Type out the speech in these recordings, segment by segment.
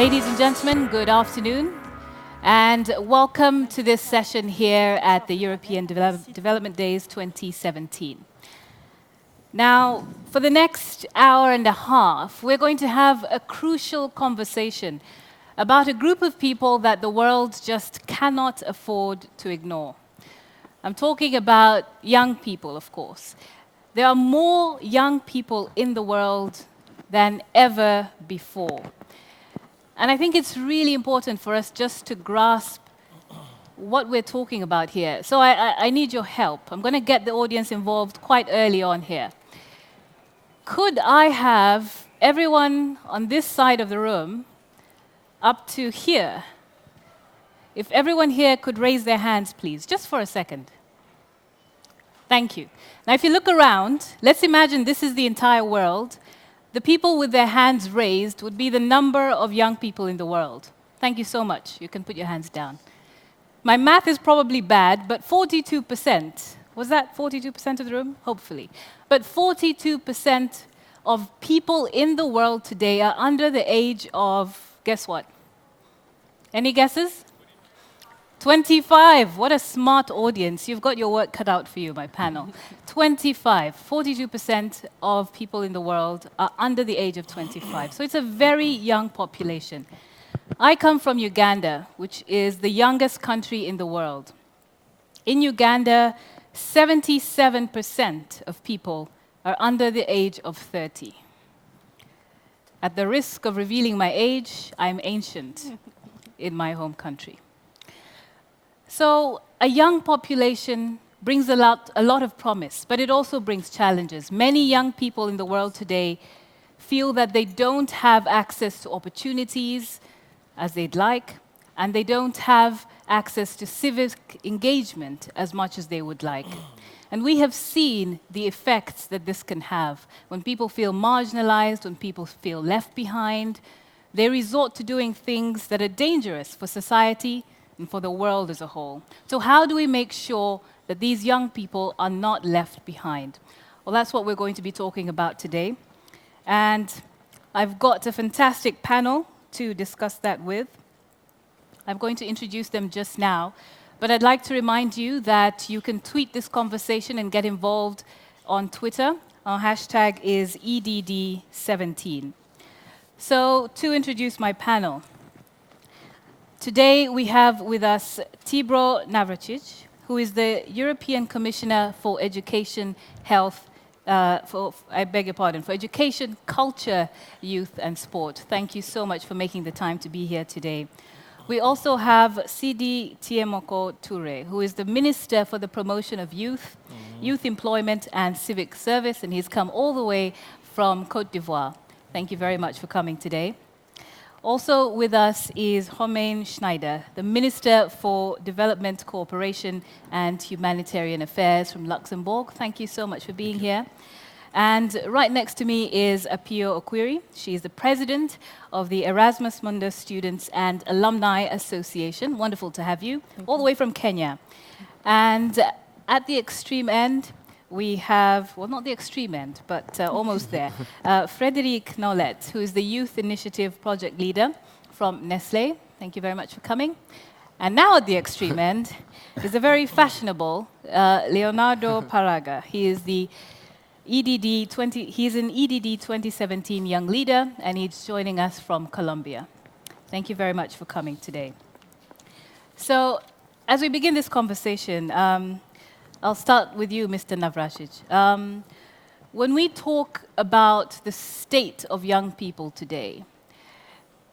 Ladies and gentlemen, good afternoon, and welcome to this session here at the European Development Days 2017. Now, for the next hour and a half, we're going to have a crucial conversation about a group of people that the world just cannot afford to ignore. I'm talking about young people, of course. There are more young people in the world than ever before. And I think it's really important for us just to grasp what we're talking about here. So I need your help. I'm going to get the audience involved quite early on here. Could I have everyone on this side of the room up to here? If everyone here could raise their hands, please, just for a second. Thank you. Now, if you look around, let's imagine this is the entire world. The people with their hands raised would be the number of young people in the world. Thank you so much. You can put your hands down. My math is probably bad, but 42%. Was that 42% of the room? Hopefully. But 42% of people in the world today are under the age of, guess what? Any guesses? 25. What a smart audience. You've got your work cut out for you, my panel. 42% of people in the world are under the age of 25. So it's a very young population. I come from Uganda, which is the youngest country in the world. In Uganda, 77% of people are under the age of 30. At the risk of revealing my age, I'm ancient in my home country. So a young population brings a lot of promise, but it also brings challenges. Many young people in the world today feel that they don't have access to opportunities as they'd like, and they don't have access to civic engagement as much as they would like. And we have seen the effects that this can have. When people feel marginalized, when people feel left behind, they resort to doing things that are dangerous for society and for the world as a whole. So how do we make sure that these young people are not left behind? Well, that's what we're going to be talking about today. And I've got a fantastic panel to discuss that with. I'm going to introduce them just now, but I'd like to remind you that you can tweet this conversation and get involved on Twitter. Our hashtag is EDD17. So to introduce my panel, today we have with us Tibor Navracic, who is the European Commissioner for Education, Health, for Education, Culture, Youth and Sport. Thank you so much for making the time to be here today. We also have Sidi Tiemoko Toure, who is the Minister for the Promotion of Youth, Youth Employment and Civic Service, and he's come all the way from Côte d'Ivoire. Thank you very much for coming today. Also with us is Schneider, the Minister for Development Cooperation and Humanitarian Affairs from Luxembourg. Thank you so much for being here. And right next to me is Apio Okwiri. She is the President of the Erasmus Mundus Students and Alumni Association. Wonderful to have you, all the way from Kenya. And at the extreme end, we have, well, not the extreme end, but almost there, Frédéric Nollet, who is the Youth Initiative Project Leader from Nestle. Thank you very much for coming. And now at the extreme end is a very fashionable Leonardo Paraga. He is the he's an EDD 2017 Young Leader, and he's joining us from Colombia. Thank you very much for coming today. So, as we begin this conversation, I'll start with you, Mr. Navracic. When we talk about the state of young people today,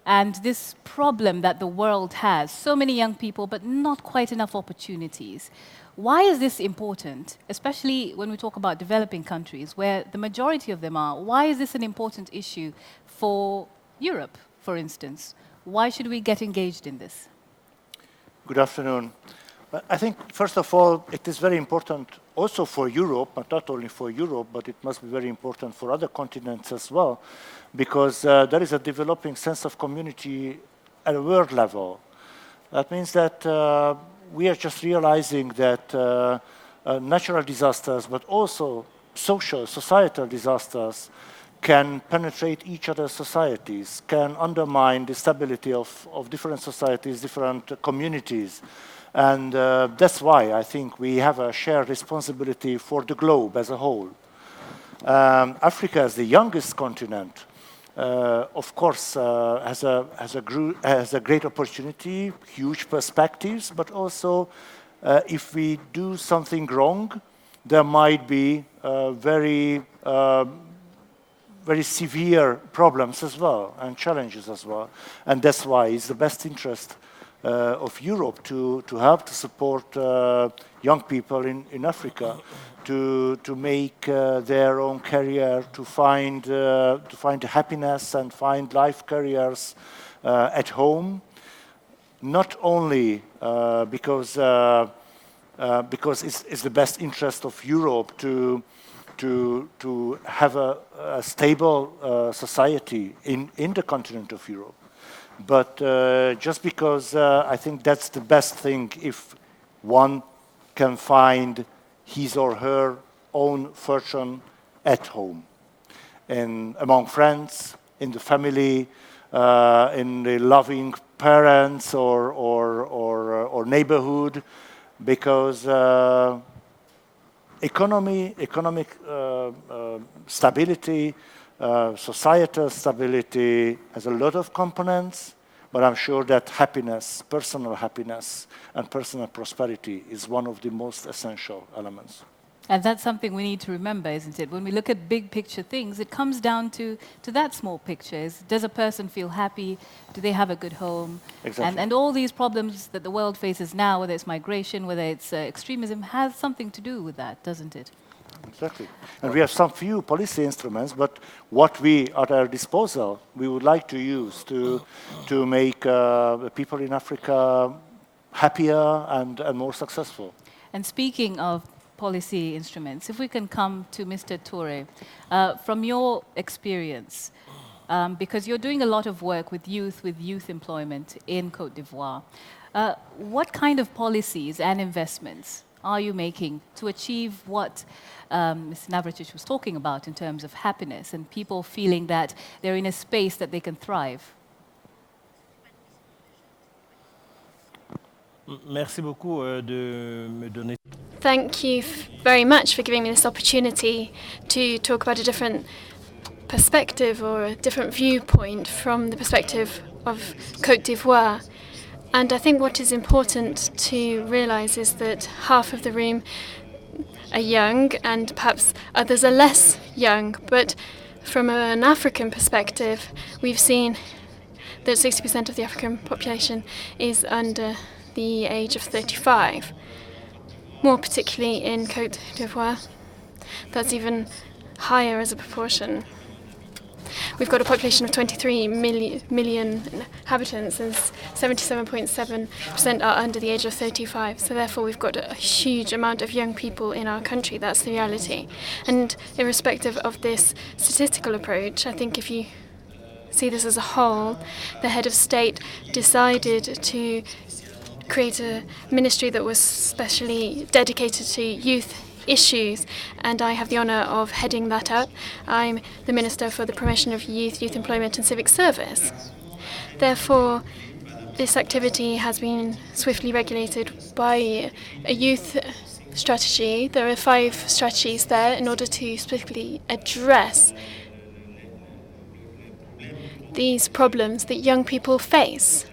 and this problem that the world has, so many young people, but not quite enough opportunities, why is this important, especially when we talk about developing countries, where the majority of them are? Why is this an important issue for Europe, for instance? Why should we get engaged in this? Good afternoon. I think, first of all, it is very important also for Europe, but not only for Europe, but it must be very important for other continents as well, because there is a developing sense of community at a world level. That means that we are just realizing that natural disasters, but also societal disasters, can penetrate each other's societies, can undermine the stability of different societies, different communities. And that's why I think we have a shared responsibility for the globe as a whole. Africa is the youngest continent. Of course, has a great opportunity, huge perspectives, but also if we do something wrong, there might be very severe problems as well and challenges as well. And that's why it's the best interest of Europe to help to support young people in Africa to make their own career, to find happiness and find life careers at home, not only because it's the best interest of Europe to have a stable society in the continent of Europe, but just because I think that's the best thing if one can find his or her own fortune at home, and among friends, in the family, in the loving parents or neighborhood, because economic stability, societal stability has a lot of components, but I'm sure that happiness, personal happiness, and personal prosperity is one of the most essential elements. And that's something we need to remember, isn't it? When we look at big picture things, it comes down to that small picture. Does a person feel happy? Do they have a good home? Exactly. And all these problems that the world faces now, whether it's migration, whether it's extremism, has something to do with that, doesn't it? Exactly. And we have some few policy instruments, but what we at our disposal, we would like to use to make the people in Africa happier and more successful. And speaking of policy instruments, if we can come to Mr. Toure, from your experience, because you're doing a lot of work with youth employment in Côte d'Ivoire, what kind of policies and investments are you making to achieve what Mr. Navracic was talking about in terms of happiness and people feeling that they're in a space that they can thrive? Merci beaucoup de me donner. Thank you very much for giving me this opportunity to talk about a different perspective or a different viewpoint from the perspective of Côte d'Ivoire. And I think what is important to realise is that half of the room are young and perhaps others are less young. But from an African perspective, we've seen that 60% of the African population is under the age of 35. More particularly in Côte d'Ivoire, that's even higher as a proportion. We've got a population of 23 million inhabitants, and 77.7% are under the age of 35. So therefore we've got a huge amount of young people in our country. That's the reality. And irrespective of this statistical approach, I think if you see this as a whole, the head of state decided to create a ministry that was specially dedicated to youth issues, and I have the honour of heading that up. I'm the Minister for the Promotion of Youth Employment and Civic Service. Therefore, this activity has been swiftly regulated by a youth strategy. There are 5 strategies there in order to specifically address these problems that young people face.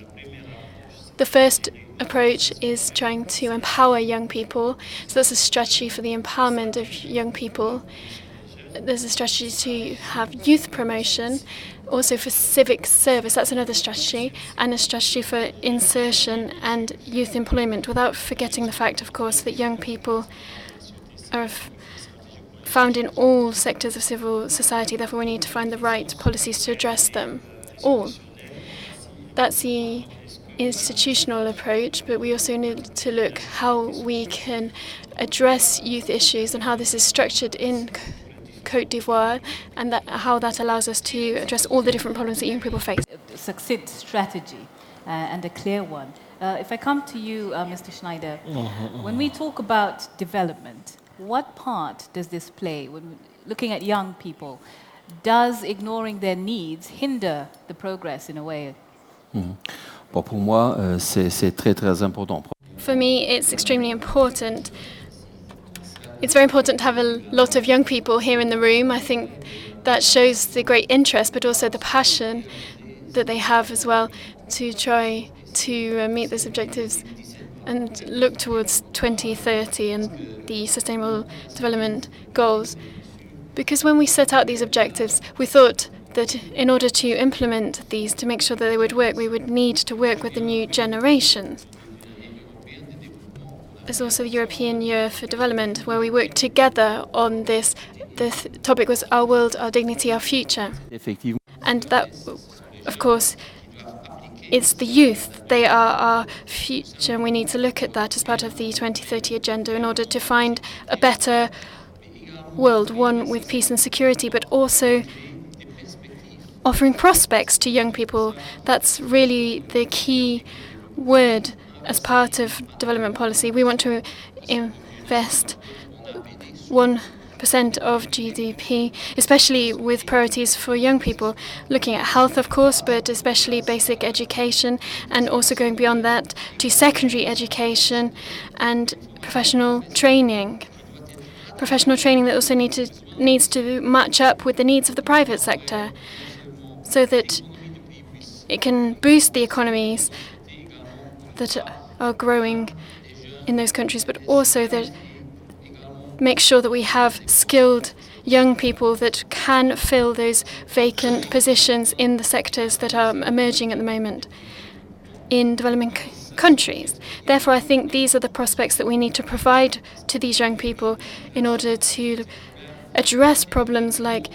The first approach is trying to empower young people. So that's a strategy for the empowerment of young people. There's a strategy to have youth promotion, also for civic service, that's another strategy, and a strategy for insertion and youth employment, without forgetting the fact, of course, that young people are found in all sectors of civil society. Therefore, we need to find the right policies to address them all. That's the institutional approach, but we also need to look how we can address youth issues and how this is structured in Côte d'Ivoire, and how that allows us to address all the different problems that young people face. A succinct strategy and a clear one. If I come to you, Mr. Schneider, when we talk about development, what part does this play when looking at young people? does ignoring their needs hinder the progress in a way? Bon, pour moi, c'est très très important. For me, it's extremely important. It's very important to have a lot of young people here in the room. I think that shows the great interest, but also the passion that they have as well to try to meet those objectives and look towards 2030 and the Sustainable Development Goals. Because when we set out these objectives, we thought that in order to implement these, to make sure that they would work, we would need to work with the new generations. There's also the European Year for Development, where we worked together on this. The topic was Our World, Our Dignity, Our Future. Effectivement. And that, of course, it's the youth. They are our future, and we need to look at that as part of the 2030 agenda in order to find a better world, one with peace and security, but also offering prospects to young people. That's really the key word as part of development policy. We want to invest 1% of GDP, especially with priorities for young people, looking at health, of course, but especially basic education, and also going beyond that to secondary education and professional training. Professional training that also needs to match up with the needs of the private sector so that it can boost the economies that are growing in those countries, but also that make sure that we have skilled young people that can fill those vacant positions in the sectors that are emerging at the moment in developing countries. Therefore, I think these are the prospects that we need to provide to these young people in order to address problems like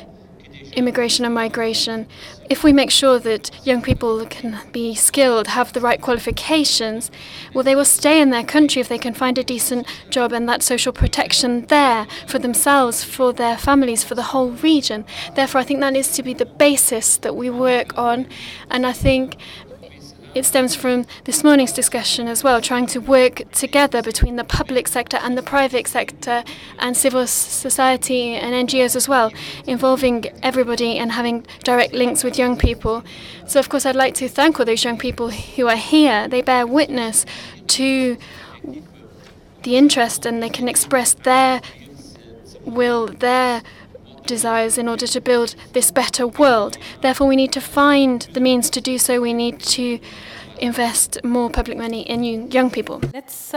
immigration and migration. If we make sure that young people can be skilled, have the right qualifications, well, they will stay in their country if they can find a decent job and that social protection there for themselves, for their families, for the whole region. Therefore, I think that needs to be the basis that we work on, and I think it stems from this morning's discussion as well, trying to work together between the public sector and the private sector and civil society and NGOs as well, involving everybody and having direct links with young people. So, of course, I'd like to thank all those young people who are here. They bear witness to the interest and they can express their will, their desires in order to build this better world. Therefore, we need to find the means to do so. We need to invest more public money in young people. Let's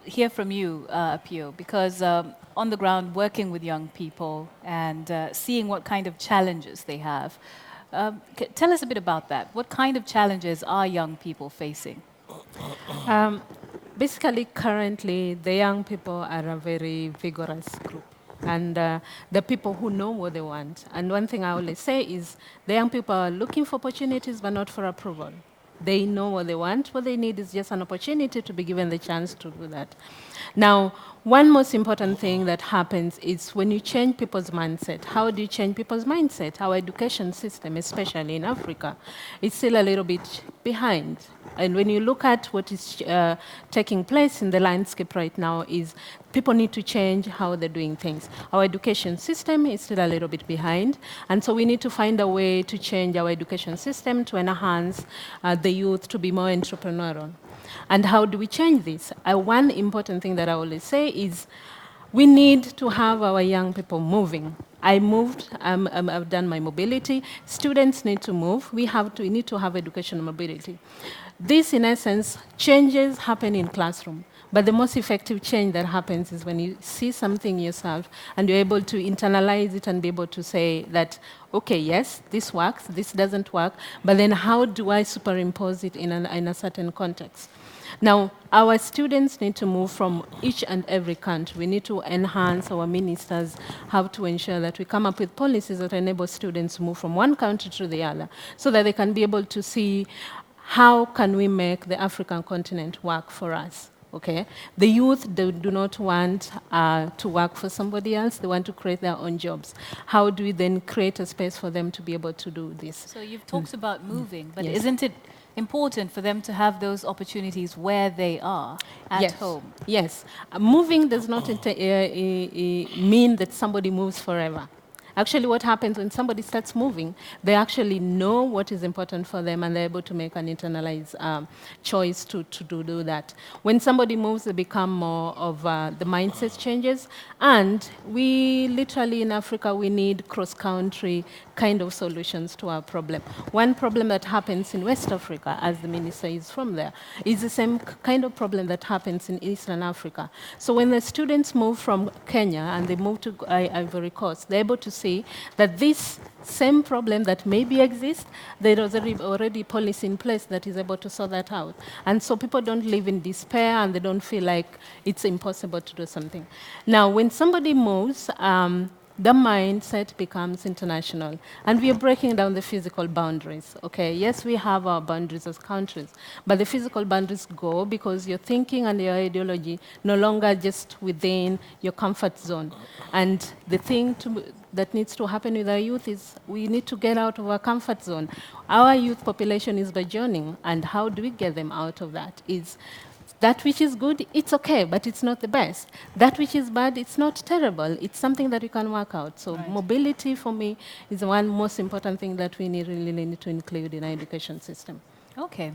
hear from you, Apio, because on the ground, working with young people and seeing what kind of challenges they have. Tell us a bit about that. What kind of challenges are young people facing? Basically, currently, the young people are a very vigorous group. And the people who know what they want. And one thing I always say is the young people are looking for opportunities, but not for approval. They know what they want. What they need is just an opportunity to be given the chance to do that. Now, one most important thing that happens is when you change people's mindset. How do you change people's mindset? Our education system, especially in Africa, is still a little bit behind. And when you look at what is taking place in the landscape right now is people need to change how they're doing things. Our education system is still a little bit behind, and so we need to find a way to change our education system to enhance the youth to be more entrepreneurial. And how do we change this? One important thing that I always say is we need to have our young people moving. I moved, I've done my mobility. Students need to move. We need to have educational mobility. This, in essence, changes happen in classroom. But the most effective change that happens is when you see something yourself and you're able to internalize it and be able to say that, okay, yes, this works, this doesn't work, but then how do I superimpose it in a certain context? Now, our students need to move from each and every country. We need to enhance our ministers, how to ensure that we come up with policies that enable students to move from one country to the other so that they can be able to see how can we make the African continent work for us. Okay? The youth do not want to work for somebody else. They want to create their own jobs. How do we then create a space for them to be able to do this? So you've talked about moving, but Yes. isn't it important for them to have those opportunities where they are, at home? Yes. Moving does not mean that somebody moves forever. Actually, what happens when somebody starts moving, they actually know what is important for them, and they're able to make an internalized choice to do that. When somebody moves, they become more of the mindset changes. And we literally in Africa, we need cross-country kind of solutions to our problem. One problem that happens in West Africa, as the minister is from there, is the same kind of problem that happens in Eastern Africa. So when the students move from Kenya and they move to Ivory Coast, they're able to see that this same problem that maybe exists, there is already policy in place that is able to sort that out. And so people don't live in despair and they don't feel like it's impossible to do something. Now, when somebody moves, the mindset becomes international. And we are breaking down the physical boundaries, okay? Yes, we have our boundaries as countries, but the physical boundaries go because your thinking and your ideology no longer just within your comfort zone. And the thing that needs to happen with our youth is we need to get out of our comfort zone. Our youth population is burgeoning, and how do we get them out of that? Is that which is good, it's okay, but it's not the best. That which is bad, it's not terrible. It's something that you can work out. So mobility, for me, is the one most important thing that we really need to include in our education system. Okay.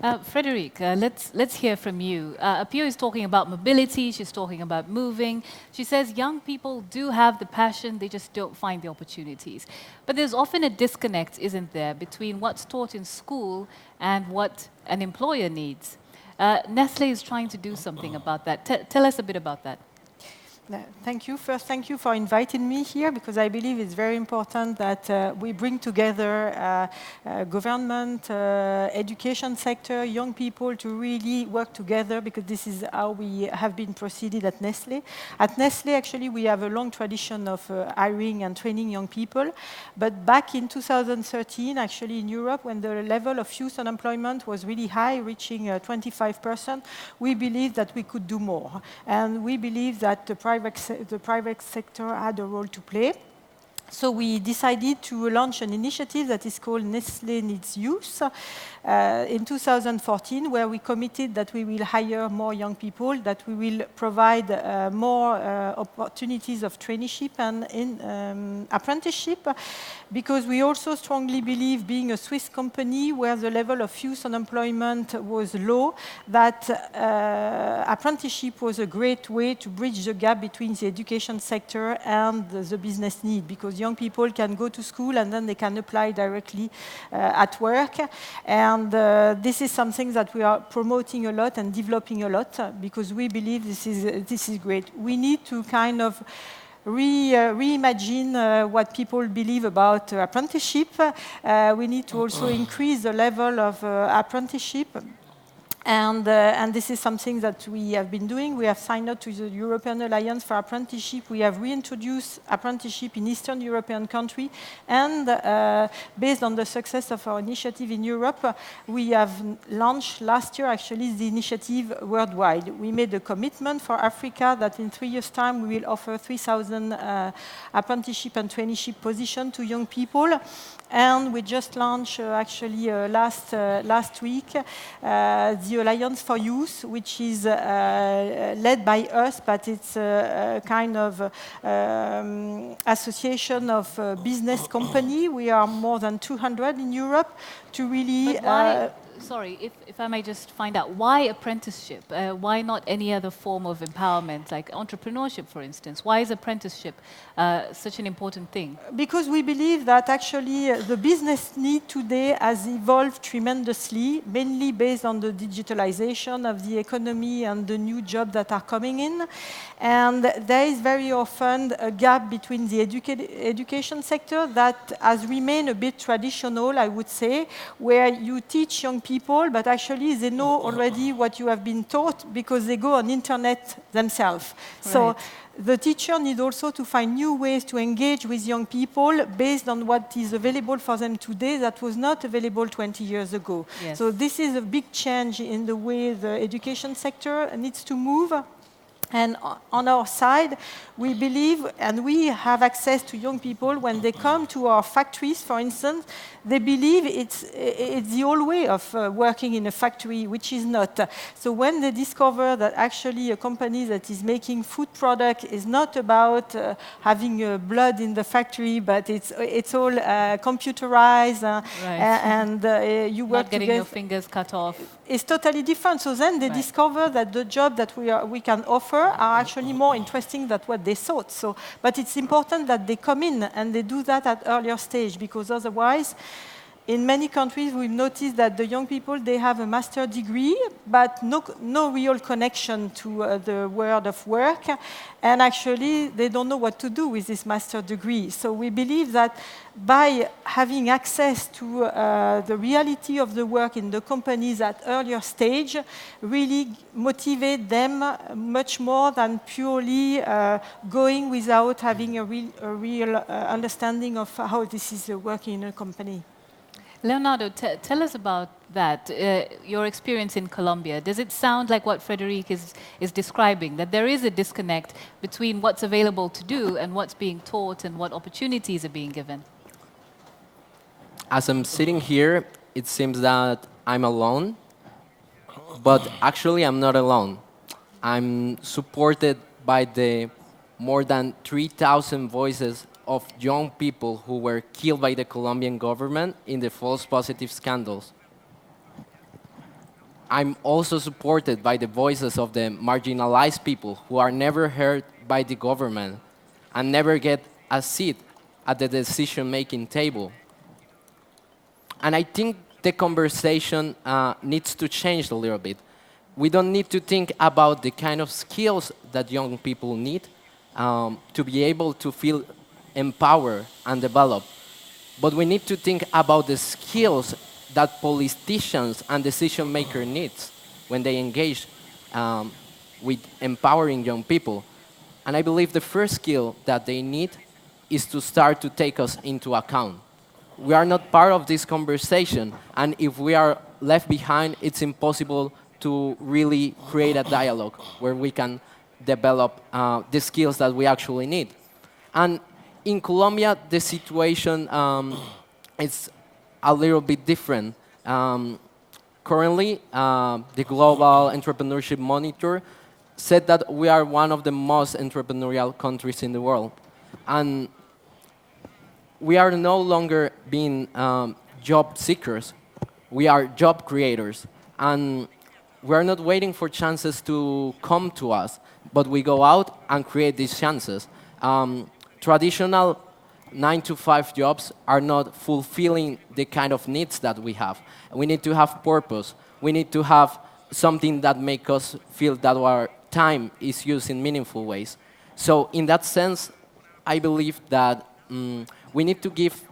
Yeah. Frederic, let's hear from you. Apio is talking about mobility. She's talking about moving. She says young people do have the passion, they just don't find the opportunities. But there's often a disconnect, isn't there, between what's taught in school and what an employer needs. Nestle is trying to do something about that. Tell us a bit about that. Thank you. First, thank you for inviting me here, because I believe it's very important that we bring together government, education sector, young people to really work together, because this is how we have been proceeded at Nestle. At Nestle, actually, we have a long tradition of hiring and training young people. But back in 2013, actually in Europe, when the level of youth unemployment was really high, reaching 25%, we believed that we could do more. And we believe that the private sector had a role to play. So we decided to launch an initiative that is called Nestle Needs Youth in 2014, where we committed that we will hire more young people, that we will provide more opportunities of traineeship and apprenticeship, because we also strongly believe, being a Swiss company where the level of youth unemployment was low, that apprenticeship was a great way to bridge the gap between the education sector and the business need, because young people can go to school and then they can apply directly at work. And this is something that we are promoting a lot and developing a lot, because we believe this is great. We need to kind of reimagine what people believe about apprenticeship. We need to also increase the level of apprenticeship. And this is something that we have been doing. We have signed up to the European Alliance for Apprenticeship. We have reintroduced apprenticeship in Eastern European countries. And based on the success of our initiative in Europe, we have launched last year, actually, the initiative worldwide. We made a commitment for Africa that in 3 years' time, we will offer 3,000 apprenticeship and traineeship positions to young people. And we just launched, actually, last week, the Alliance for Youth, which is led by us, but it's a kind of association of business company. We are more than 200 in Europe to really... Sorry, if I may just find out, why apprenticeship? Why not any other form of empowerment, like entrepreneurship, for instance? Why is apprenticeship such an important thing? Because we believe that actually the business need today has evolved tremendously, mainly based on the digitalization of the economy and the new jobs that are coming in. And there is very often a gap between the education sector that has remained a bit traditional, I would say, where you teach young people, but actually they know already what you have been taught because they go on internet themselves. Right. So the teacher needs also to find new ways to engage with young people based on what is available for them today that was not available 20 years ago. Yes. So this is a big change in the way the education sector needs to move. And on our side, we believe, and we have access to young people when they come to our factories, for instance, they believe it's the old way of working in a factory, which is not. So when they discover that actually a company that is making food product is not about having blood in the factory, but it's all computerized, and you work not getting together. your fingers cut off. It's totally different. So then they discover that the job that we can offer are actually more interesting than what they thought. So, but it's important that they come in and they do that at earlier stage, because otherwise, in many countries, we've noticed that the young people, they have a master degree, but no real connection to the world of work. And actually, they don't know what to do with this master degree. So we believe that by having access to the reality of the work in the companies at earlier stage, really motivate them much more than purely going without having a real understanding of how this is working in a company. Leonardo, tell us about that, your experience in Colombia. Does it sound like what Frederic is describing, that there is a disconnect between what's available to do and what's being taught and what opportunities are being given? As I'm sitting here, it seems that I'm alone, but actually I'm not alone. I'm supported by the more than 3,000 voices of young people who were killed by the Colombian government in the false positive scandals. I'm also supported by the voices of the marginalized people who are never heard by the government and never get a seat at the decision-making table. And I think the conversation needs to change a little bit. We don't need to think about the kind of skills that young people need to be able to feel empowered and develop. But we need to think about the skills that politicians and decision makers need when they engage with empowering young people. And I believe the first skill that they need is to start to take us into account. We are not part of this conversation, and if we are left behind, it's impossible to really create a dialogue where we can develop the skills that we actually need. And in Colombia, the situation is a little bit different. Currently, the Global Entrepreneurship Monitor said that we are one of the most entrepreneurial countries in the world. And we are no longer being job seekers. We are job creators. And we are not waiting for chances to come to us, but we go out and create these chances. Traditional 9-to-5 jobs are not fulfilling the kind of needs that we have. We need to have purpose. We need to have something that makes us feel that our time is used in meaningful ways. So in that sense, I believe that we need to give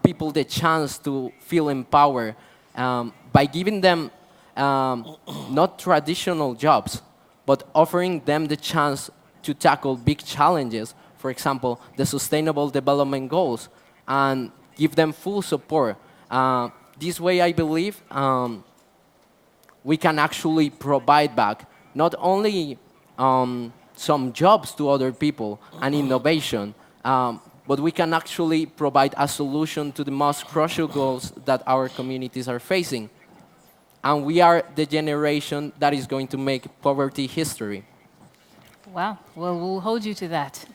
people the chance to feel empowered by giving them not traditional jobs, but offering them the chance to tackle big challenges. For example, the Sustainable Development Goals, and give them full support. This way, I believe, we can actually provide back not only some jobs to other people and innovation, but we can actually provide a solution to the most crucial goals that our communities are facing. And we are the generation that is going to make poverty history. Wow. Well, we'll hold you to that.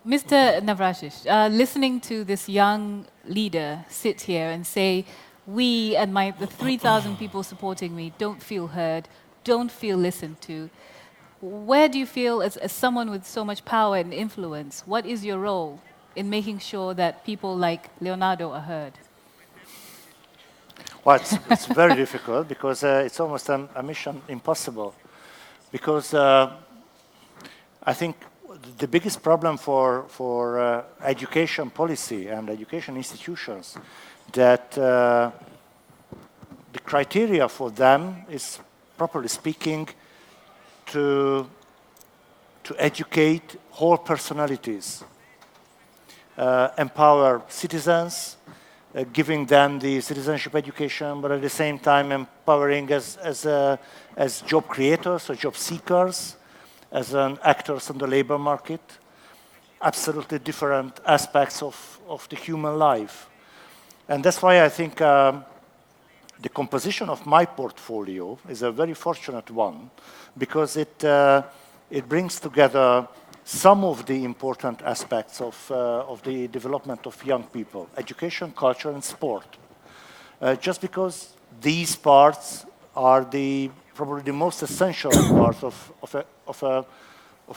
Mr. Navracsics, listening to this young leader sit here and say, we and the 3,000 people supporting me don't feel heard, don't feel listened to. Where do you feel, as someone with so much power and influence, what is your role in making sure that people like Leonardo are heard? Well, it's very difficult because it's almost a mission impossible. Because I think the biggest problem for education policy and education institutions that the criteria for them is, properly speaking, to educate whole personalities, empower citizens, giving them the citizenship education, but at the same time empowering as job creators or job seekers, as actors on the labor market. Absolutely different aspects of of the human life. And that's why I think the composition of my portfolio is a very fortunate one, because it brings together some of the important aspects of the development of young people: education, culture, and sport. Just because these parts are probably the most essential part of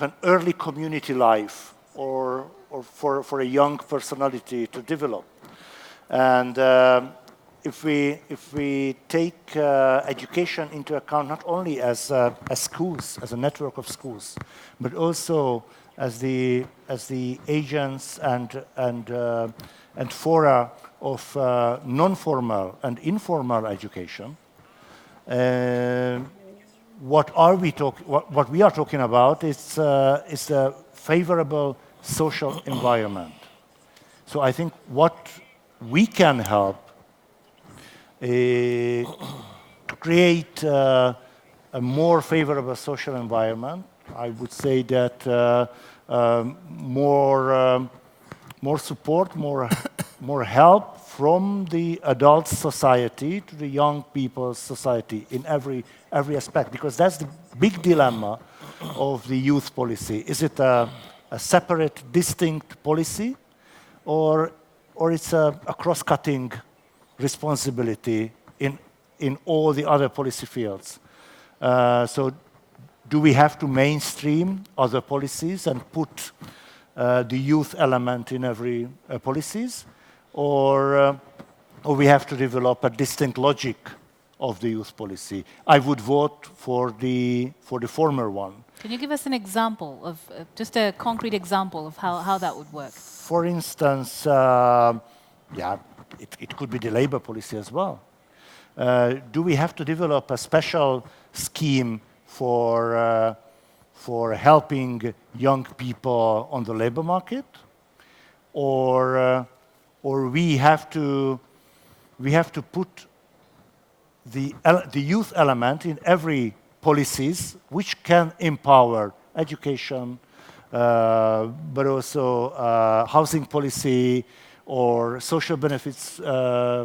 an early community life, or for a young personality to develop. And if we take education into account not only as schools, as a network of schools, but also as the agents and fora of non-formal and informal education, what we are talking about is a favorable social environment. So I think what we can help to create a more favorable social environment. I would say that more support, more help from the adult society to the young people's society in every aspect, because that's the big dilemma of the youth policy. Is it a separate, distinct policy, or it's a cross-cutting responsibility in all the other policy fields? So do we have to mainstream other policies and put the youth element in every policies, or we have to develop a distinct logic of the youth policy? I would vote for the former one. Can you give us an example of, just a concrete example of how that would work? For instance, it could be the labor policy as well. Do we have to develop a special scheme for helping young people on the labor market, or we have to put the youth element in every policies which can empower education, but also housing policy or social benefits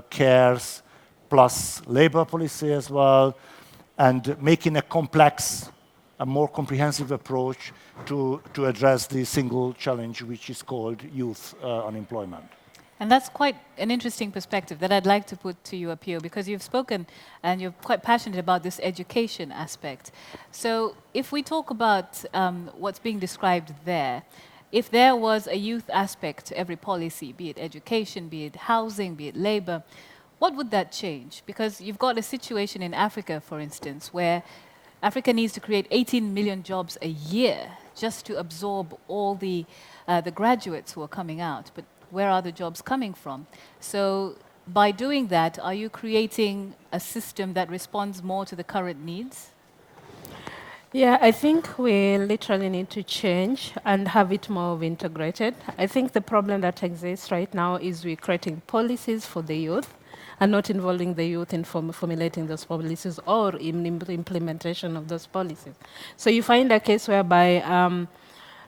cares, plus labor policy as well, and making a more comprehensive approach to address the single challenge, which is called youth unemployment. And that's quite an interesting perspective that I'd like to put to you, Apio, because you've spoken and you're quite passionate about this education aspect. So if we talk about what's being described there, if there was a youth aspect to every policy, be it education, be it housing, be it labor, what would that change? Because you've got a situation in Africa, for instance, where Africa needs to create 18 million jobs a year just to absorb all the graduates who are coming out. But where are the jobs coming from? So by doing that, are you creating a system that responds more to the current needs? Yeah, I think we literally need to change and have it more integrated. I think the problem that exists right now is we're creating policies for the youth and not involving the youth in formulating those policies or in implementation of those policies. So you find a case whereby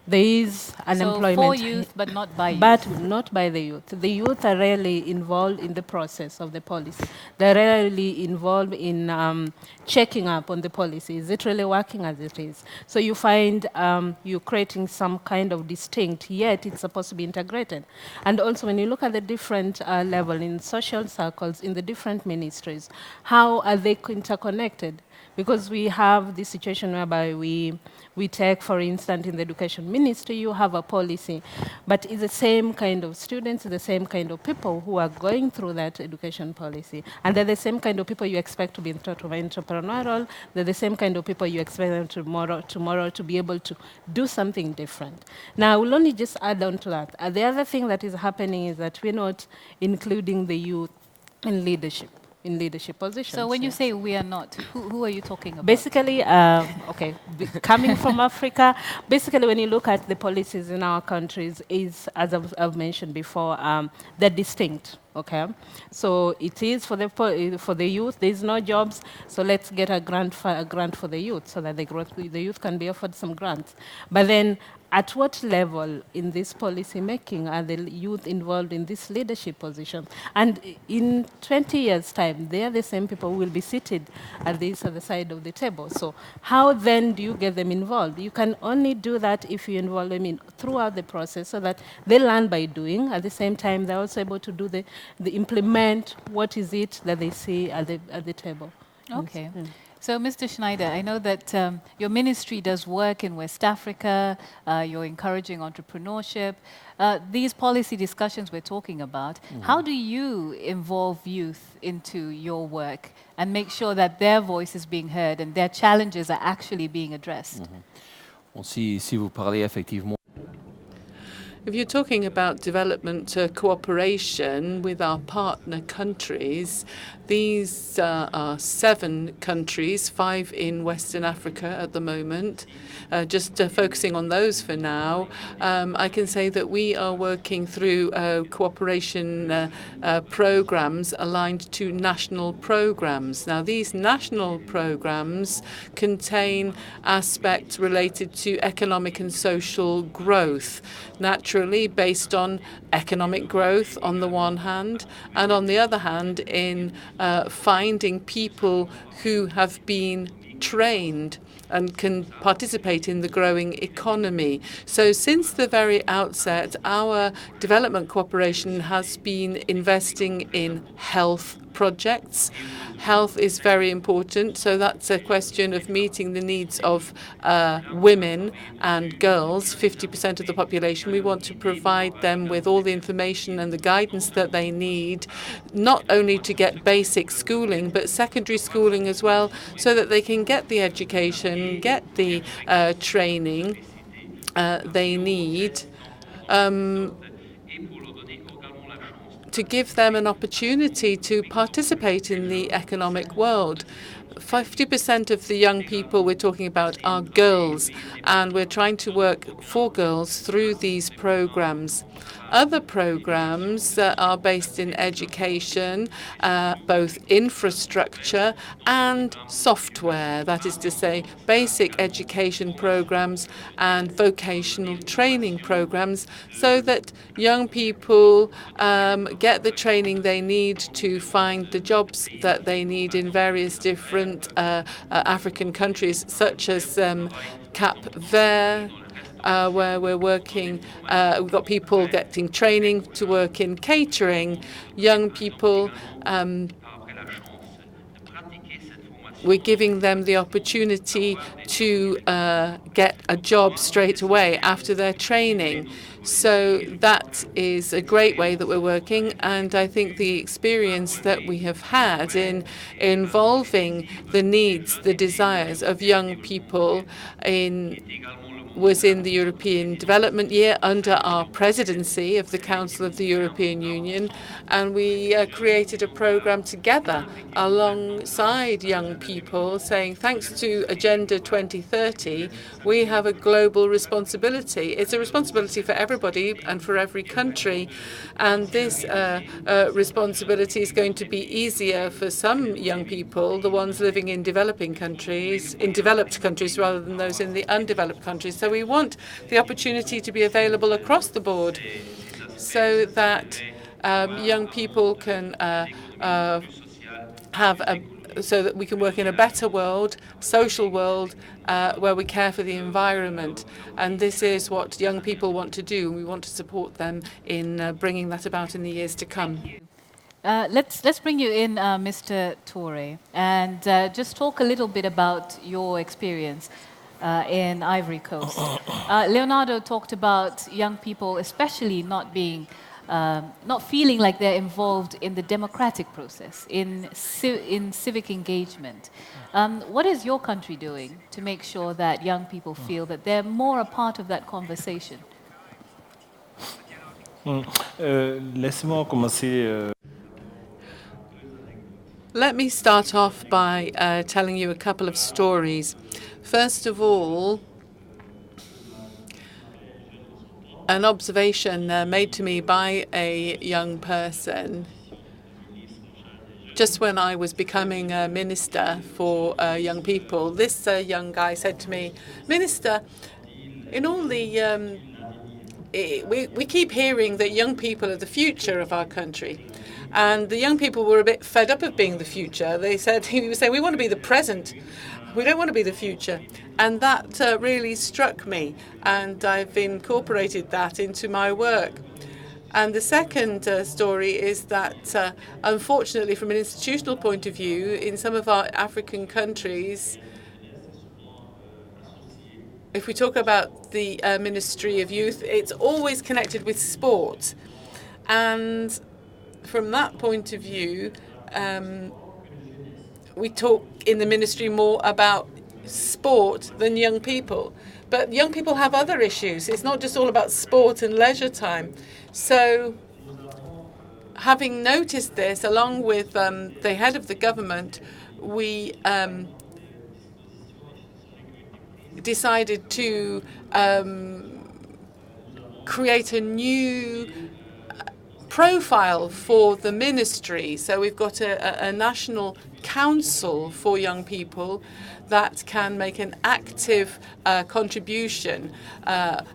there is unemployment. So for youth, but not by youth. But not by the youth. The youth are rarely involved in the process of the policy. They're rarely involved in checking up on the policy. Is it really working as it is? So you find you're creating some kind of distinct, yet it's supposed to be integrated. And also when you look at the different level in social circles, in the different ministries, how are they interconnected? Because we have this situation whereby we take, for instance, in the education ministry, you have a policy, but it's the same kind of students, the same kind of people who are going through that education policy. And they're the same kind of people you expect to be entrepreneurial. They're the same kind of people you expect them tomorrow to be able to do something different. Now, I will only just add on to that. The other thing that is happening is that we're not including the youth in leadership positions. So when you say we are not, who are you talking about? Basically, coming from Africa, basically when you look at the policies in our countries, is, as I've mentioned before, they're distinct. Okay, so it is for the youth. There's no jobs, so let's get a grant for the youth, so that the youth can be offered some grants. But then at what level in this policy making are the youth involved in this leadership position? And in 20 years' time, they are the same people who will be seated at this other side of the table. So how then do you get them involved? You can only do that if you involve them in throughout the process so that they learn by doing. At the same time, they're also able to do the implement what is it that they see at the table. Okay. So, Mr. Schneider, I know that your ministry does work in West Africa. You're encouraging entrepreneurship. These policy discussions we're talking about, how do you involve youth into your work and make sure that their voice is being heard and their challenges are actually being addressed? Bon, si vous parlez effectivement. If you're talking about development cooperation with our partner countries, these are 7 countries, 5 in Western Africa at the moment. Just focusing on those for now, I can say that we are working through cooperation programs aligned to national programs. Now, these national programs contain aspects related to economic and social growth, naturally based on economic growth on the one hand, and on the other hand, in finding people who have been trained and can participate in the growing economy. So since the very outset, our development cooperation has been investing in health projects. Health is very important, so that's a question of meeting the needs of women and girls, 50% of the population. We want to provide them with all the information and the guidance that they need, not only to get basic schooling, but secondary schooling as well, so that they can get the education, get the training they need, to give them an opportunity to participate in the economic world. 50% of the young people we're talking about are girls, and we're trying to work for girls through these programs. Other programs that are based in education, both infrastructure and software, that is to say, basic education programs and vocational training programs, so that young people get the training they need to find the jobs that they need in various different African countries, such as Cap Verde, where we're working. We've got people getting training to work in catering. Young people, we're giving them the opportunity to get a job straight away after their training. So that is a great way that we're working, and I think the experience that we have had in involving the needs, the desires of young people was in the European Development Year under our presidency of the Council of the European Union, and we created a program together alongside young people, saying thanks to Agenda 2030, we have a global responsibility. It's a responsibility for everybody and for every country, and this responsibility is going to be easier for some young people, the ones living in developed countries rather than those in the undeveloped countries. So we want the opportunity to be available across the board so that young people can so that we can work in a better world, social world, where we care for the environment. And this is what young people want to do, and we want to support them in bringing that about in the years to come. Let's bring you in, Mr. Toure, and just talk a little bit about your experience in Ivory Coast. Leonardo talked about young people, especially not feeling like they're involved in the democratic process, in civic engagement. What is your country doing to make sure that young people feel that they're more a part of that conversation? Laissez-moi commencer. Let me start off by telling you a couple of stories. First of all, an observation made to me by a young person just when I was becoming a minister for young people. This young guy said to me, "Minister, in all the we keep hearing that young people are the future of our country. And the young people were a bit fed up of being the future. They said, he was saying, we want to be the present. We don't want to be the future. And that really struck me. And I've incorporated that into my work. And the second story is that, unfortunately, from an institutional point of view, in some of our African countries, if we talk about the Ministry of Youth, it's always connected with sport. And from that point of view, we talk in the ministry more about sport than young people. But young people have other issues. It's not just all about sport and leisure time. So having noticed this, along with the head of the government, we decided to create a new profile for the ministry. So we've got a national council for young people that can make an active contribution.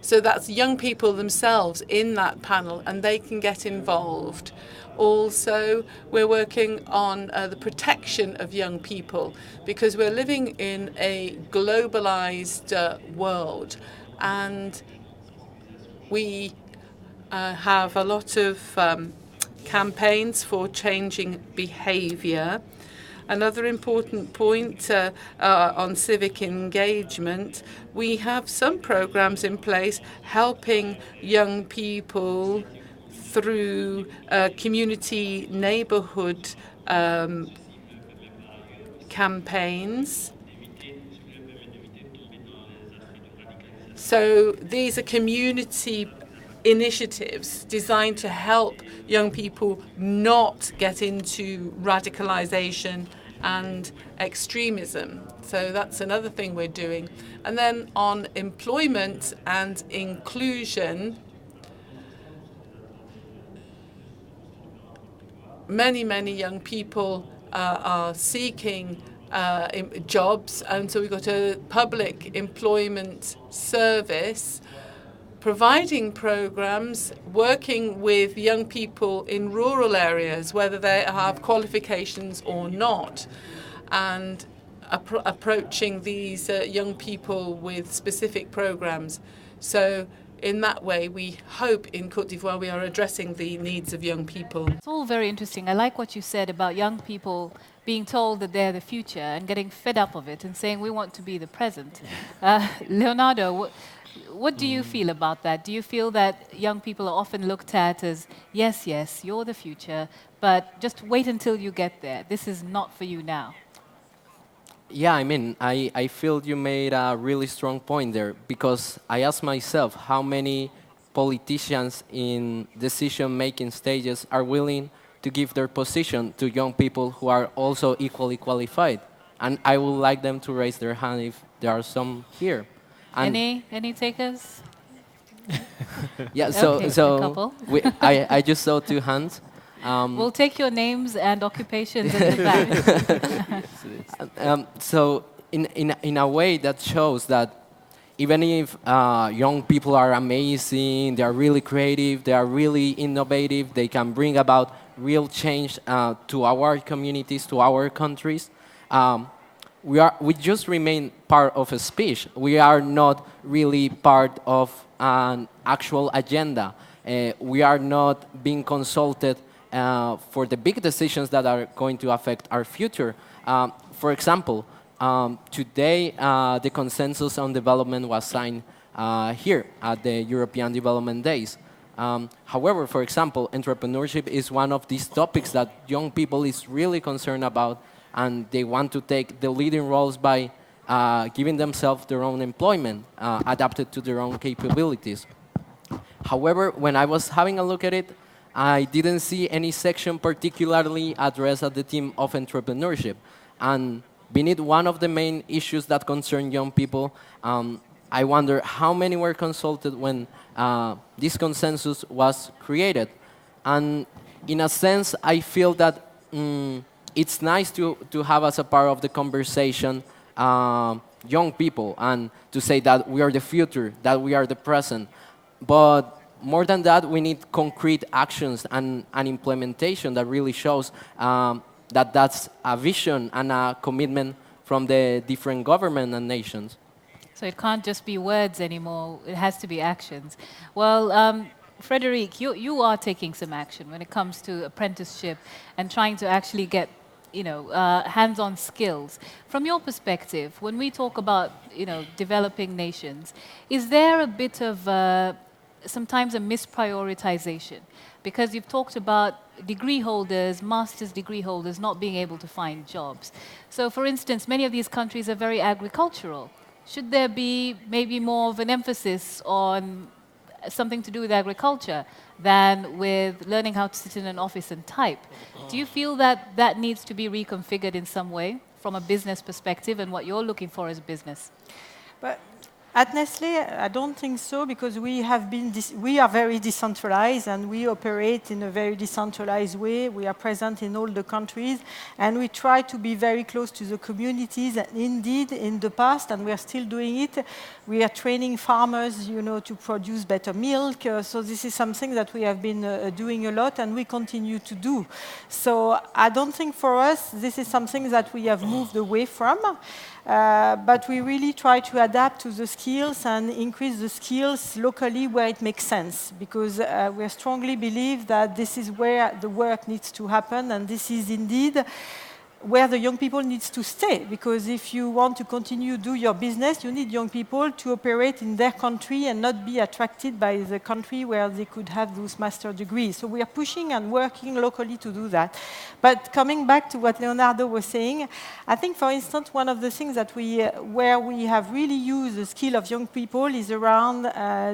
So that's young people themselves in that panel, and they can get involved. Also, we're working on the protection of young people, because we're living in a globalized world, and we have a lot of campaigns for changing behavior. Another important point on civic engagement, we have some programs in place helping young people through community neighborhood campaigns. So these are community initiatives designed to help young people not get into radicalisation and extremism. So that's another thing we're doing. And then on employment and inclusion, many young people are seeking jobs, and so we've got a public employment service providing programs, working with young people in rural areas, whether they have qualifications or not, and approaching these young people with specific programs. So in that way, we hope in Côte d'Ivoire we are addressing the needs of young people. It's all very interesting. I like what you said about young people being told that they're the future and getting fed up of it and saying we want to be the present. Leonardo, what do you feel about that? Do you feel that young people are often looked at as, yes, you're the future, but just wait until you get there. This is not for you now. Yeah, I mean, I feel you made a really strong point there, because I ask myself how many politicians in decision-making stages are willing to give their position to young people who are also equally qualified. And I would like them to raise their hand if there are some here. And Any takers? yeah, so Okay, so a couple. I just saw two hands. We'll take your names and occupations in the back. So in a way that shows that even if young people are amazing, they are really creative, they are really innovative, they can bring about real change to our communities, to our countries. We just remain part of a speech. We are not really part of an actual agenda. We are not being consulted for the big decisions that are going to affect our future. For example, today the consensus on development was signed here at the European Development Days. However, for example, entrepreneurship is one of these topics that young people is really concerned about, and they want to take the leading roles by giving themselves their own employment, adapted to their own capabilities. However, when I was having a look at it, I didn't see any section particularly addressed at the theme of entrepreneurship. And beneath one of the main issues that concern young people, I wonder how many were consulted when this consensus was created. And in a sense, I feel that it's nice to have as a part of the conversation young people and to say that we are the future, that we are the present. But more than that, we need concrete actions and an implementation that really shows that that's a vision and a commitment from the different governments and nations. So it can't just be words anymore, it has to be actions. Well, Frederic, you are taking some action when it comes to apprenticeship and trying to actually get hands-on skills. From your perspective, when we talk about developing nations, is there a bit of sometimes a misprioritization? Because you've talked about degree holders, master's degree holders not being able to find jobs. So for instance, many of these countries are very agricultural. Should there be maybe more of an emphasis on something to do with agriculture than with learning how to sit in an office and type? Do you feel that that needs to be reconfigured in some way from a business perspective and what you're looking for as a business? But at Nestle, I don't think so, because we are very decentralized and we operate in a very decentralized way. We are present in all the countries and we try to be very close to the communities. And indeed, in the past, and we are still doing it, we are training farmers, to produce better milk. So this is something that we have been doing a lot and we continue to do. So I don't think for us this is something that we have moved away from. But we really try to adapt to the skills and increase the skills locally where it makes sense, because we strongly believe that this is where the work needs to happen, and this is indeed where the young people needs to stay, because if you want to continue to do your business, you need young people to operate in their country and not be attracted by the country where they could have those master degrees. So we are pushing and working locally to do that. But coming back to what Leonardo was saying, I think, for instance, one of the things that where we have really used the skill of young people is around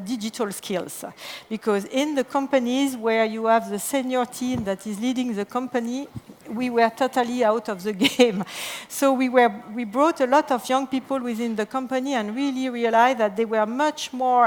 digital skills. Because in the companies where you have the senior team that is leading the company, we were totally out of the game. So we brought a lot of young people within the company and really realized that they were much more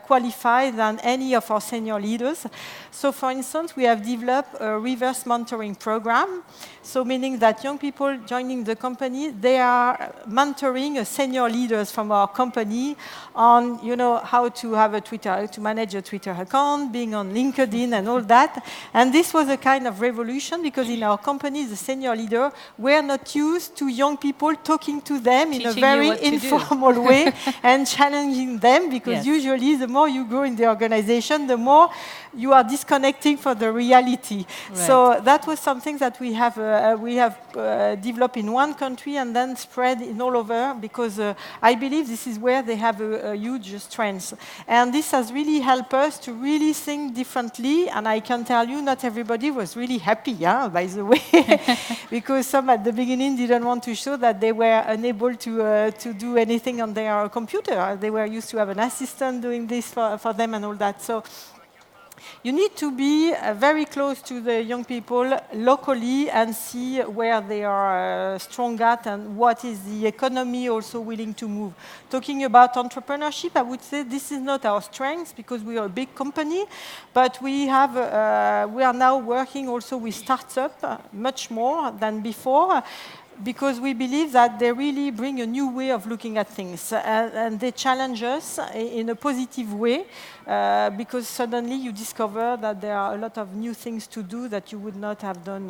qualified than any of our senior leaders. So for instance, we have developed a reverse mentoring program. So meaning that young people joining the company, they are mentoring senior leaders from our company on, how to have to manage a Twitter account, being on LinkedIn and all that. And this was a kind of revolution, because in our company, the senior leader were not used to young people talking to them in a very informal way and challenging them, because usually the more you grow in the organization, the more you are disconnecting from the reality. Right. So that was something that we have developed in one country and then spread in all over, because I believe this is where they have a huge strength. And this has really helped us to really think differently. And I can tell you, not everybody was really happy, by the way, because some at the beginning didn't want to show that they were unable to do anything on their computer. They were used to have an assistant doing this for them and all that. So you need to be very close to the young people locally and see where they are strong at and what is the economy also willing to move. Talking about entrepreneurship, I would say this is not our strength, because we are a big company, but we are now working also with startups much more than before, because we believe that they really bring a new way of looking at things, and they challenge us in a positive way, because suddenly you discover that there are a lot of new things to do that you would not have done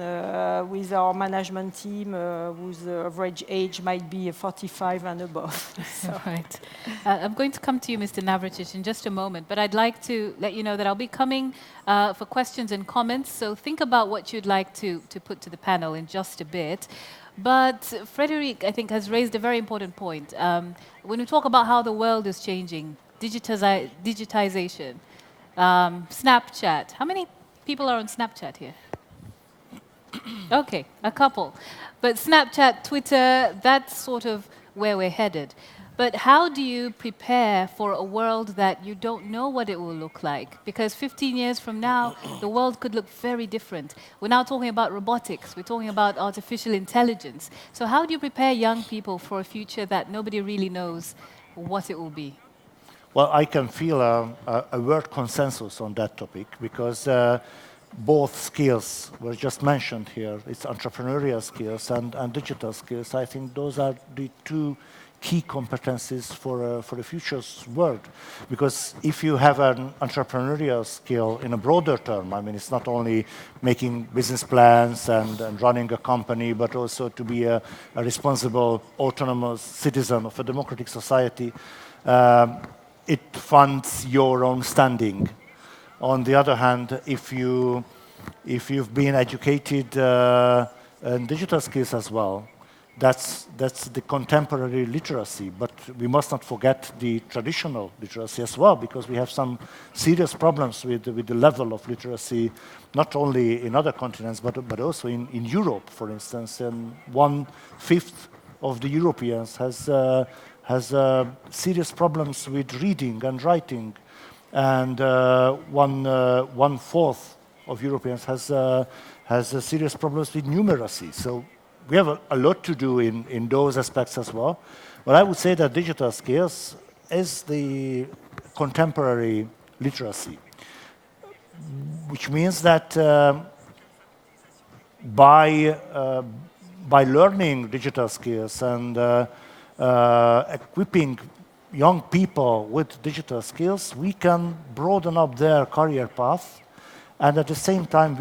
with our management team, whose average age might be 45 and above. So. Right. I'm going to come to you, Mr. Navracic, in just a moment, but I'd like to let you know that I'll be coming for questions and comments, so think about what you'd like to put to the panel in just a bit. But Frederic, I think, has raised a very important point. When we talk about how the world is changing, digitization, Snapchat. How many people are on Snapchat here? Okay, a couple. But Snapchat, Twitter, that's sort of where we're headed. But how do you prepare for a world that you don't know what it will look like? Because 15 years from now, the world could look very different. We're now talking about robotics. We're talking about artificial intelligence. So how do you prepare young people for a future that nobody really knows what it will be? Well, I can feel a word consensus on that topic, because both skills were just mentioned here. It's entrepreneurial skills and digital skills. I think those are the two key competencies for the future's world. Because if you have an entrepreneurial skill in a broader term, I mean, it's not only making business plans and running a company, but also to be a responsible, autonomous citizen of a democratic society, it funds your own standing. On the other hand, if you've been educated in digital skills as well, that's the contemporary literacy. But we must not forget the traditional literacy as well, because we have some serious problems with the level of literacy, not only in other continents, but also in Europe, for instance. And 1/5 of the Europeans has serious problems with reading and writing. And 1/4 of Europeans has serious problems with numeracy. So we have a lot to do in those aspects as well. But I would say that digital skills is the contemporary literacy, which means that by learning digital skills and equipping young people with digital skills, we can broaden up their career path, and at the same time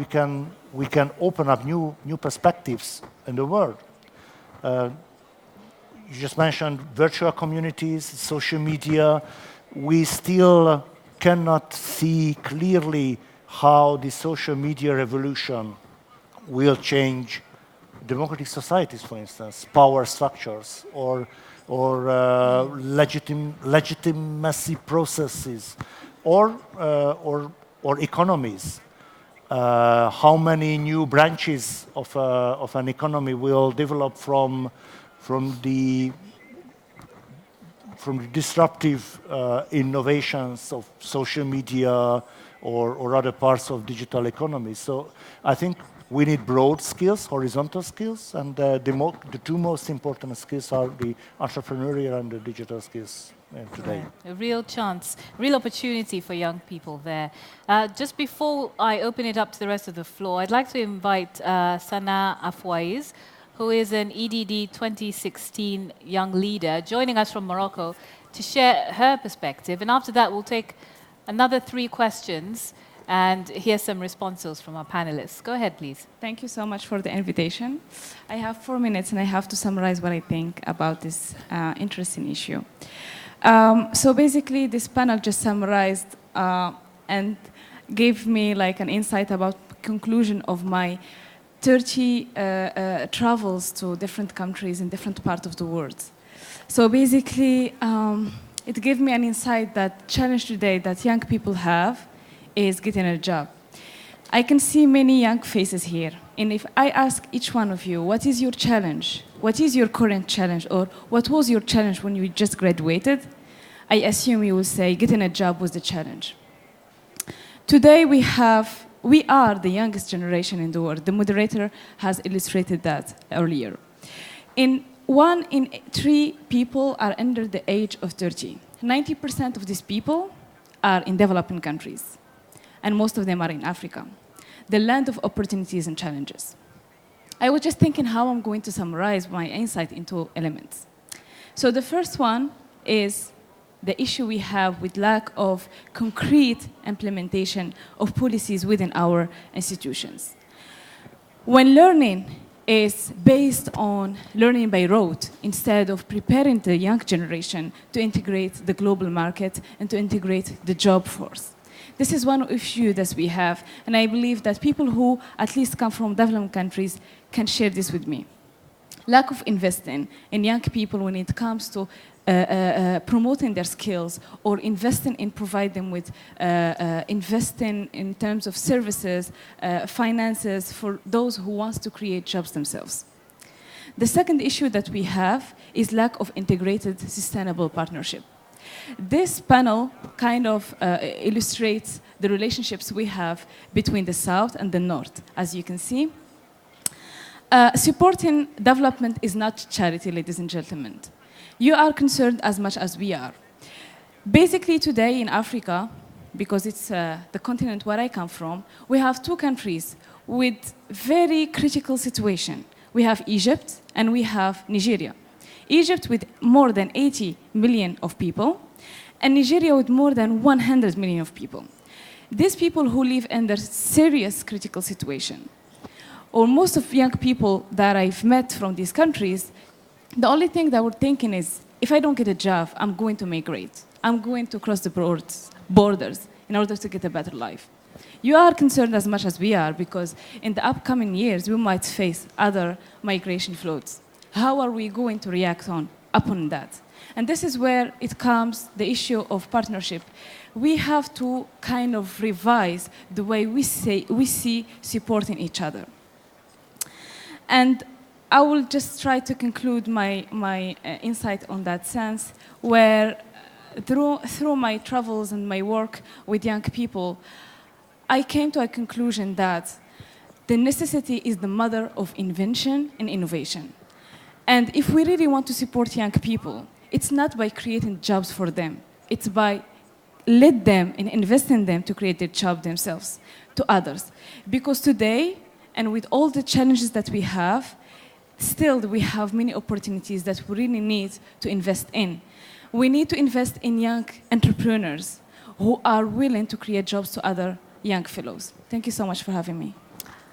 we can open up new perspectives in the world. You just mentioned virtual communities, social media. We still cannot see clearly how the social media revolution will change democratic societies, for instance, power structures, or legitimacy processes, or economies. How many new branches of an economy will develop from the disruptive innovations of social media or other parts of digital economy. So I think we need broad skills, horizontal skills, and the two most important skills are the entrepreneurial and the digital skills today. Right. A real chance, real opportunity for young people there. Just before I open it up to the rest of the floor, I'd like to invite Sanaa Earthwise, who is an EDD17 young leader, joining us from Morocco to share her perspective. And after that, we'll take another 3 questions and hear some responses from our panelists. Go ahead, please. Thank you so much for the invitation. I have 4 minutes and I have to summarize what I think about this interesting issue. So basically, this panel just summarized and gave me like an insight about conclusion of my 30 travels to different countries in different parts of the world. So basically, it gave me an insight that challenge today that young people have is getting a job. I can see many young faces here. And if I ask each one of you, what is your challenge? What is your current challenge? Or what was your challenge when you just graduated? I assume you will say getting a job was the challenge. Today we are the youngest generation in the world. The moderator has illustrated that earlier. 1 in 3 people are under the age of 30. 90% of these people are in developing countries, and most of them are in Africa, the land of opportunities and challenges. I was just thinking how I'm going to summarize my insight into elements. So the first one is the issue we have with lack of concrete implementation of policies within our institutions. When learning is based on learning by rote instead of preparing the young generation to integrate the global market and to integrate the job force. This is one issue that we have, and I believe that people who at least come from developing countries can share this with me. Lack of investing in young people when it comes to promoting their skills or investing in provide them with investing in terms of services, finances for those who want to create jobs themselves. The second issue that we have is lack of integrated sustainable partnership. This panel kind of illustrates the relationships we have between the South and the North. As you can see, supporting development is not charity, ladies and gentlemen. You are concerned as much as we are. Basically, today in Africa, because it's the continent where I come from, we have two countries with very critical situation. We have Egypt and we have Nigeria. Egypt with more than 80 million of people, and Nigeria with more than 100 million of people. These people who live under serious critical situation, or most of young people that I've met from these countries, the only thing that we're thinking is, if I don't get a job, I'm going to migrate. I'm going to cross the borders in order to get a better life. You are concerned as much as we are, because in the upcoming years, we might face other migration flows. How are we going to react upon that? And this is where it comes, the issue of partnership. We have to kind of revise the way we see supporting each other. And I will just try to conclude my insight on that sense, where through my travels and my work with young people, I came to a conclusion that the necessity is the mother of invention and innovation. And if we really want to support young people, it's not by creating jobs for them. It's by let them and invest in them to create their job themselves to others. Because today, and with all the challenges that we have, still we have many opportunities that we really need to invest in. We need to invest in young entrepreneurs who are willing to create jobs to other young fellows. Thank you so much for having me.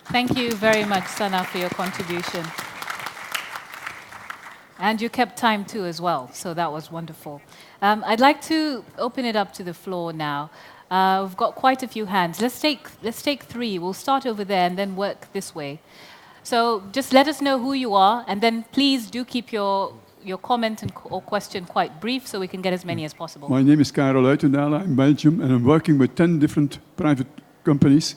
Thank you very much, Sanaa, for your contribution. And you kept time too as well, so that was wonderful. I'd like to open it up to the floor now. We've got quite a few hands. Let's take three. We'll start over there and then work this way. So just let us know who you are, and then please do keep your comment or question quite brief so we can get as many as possible. My name is Karel Uitendalen. I'm Belgium, and I'm working with 10 different private companies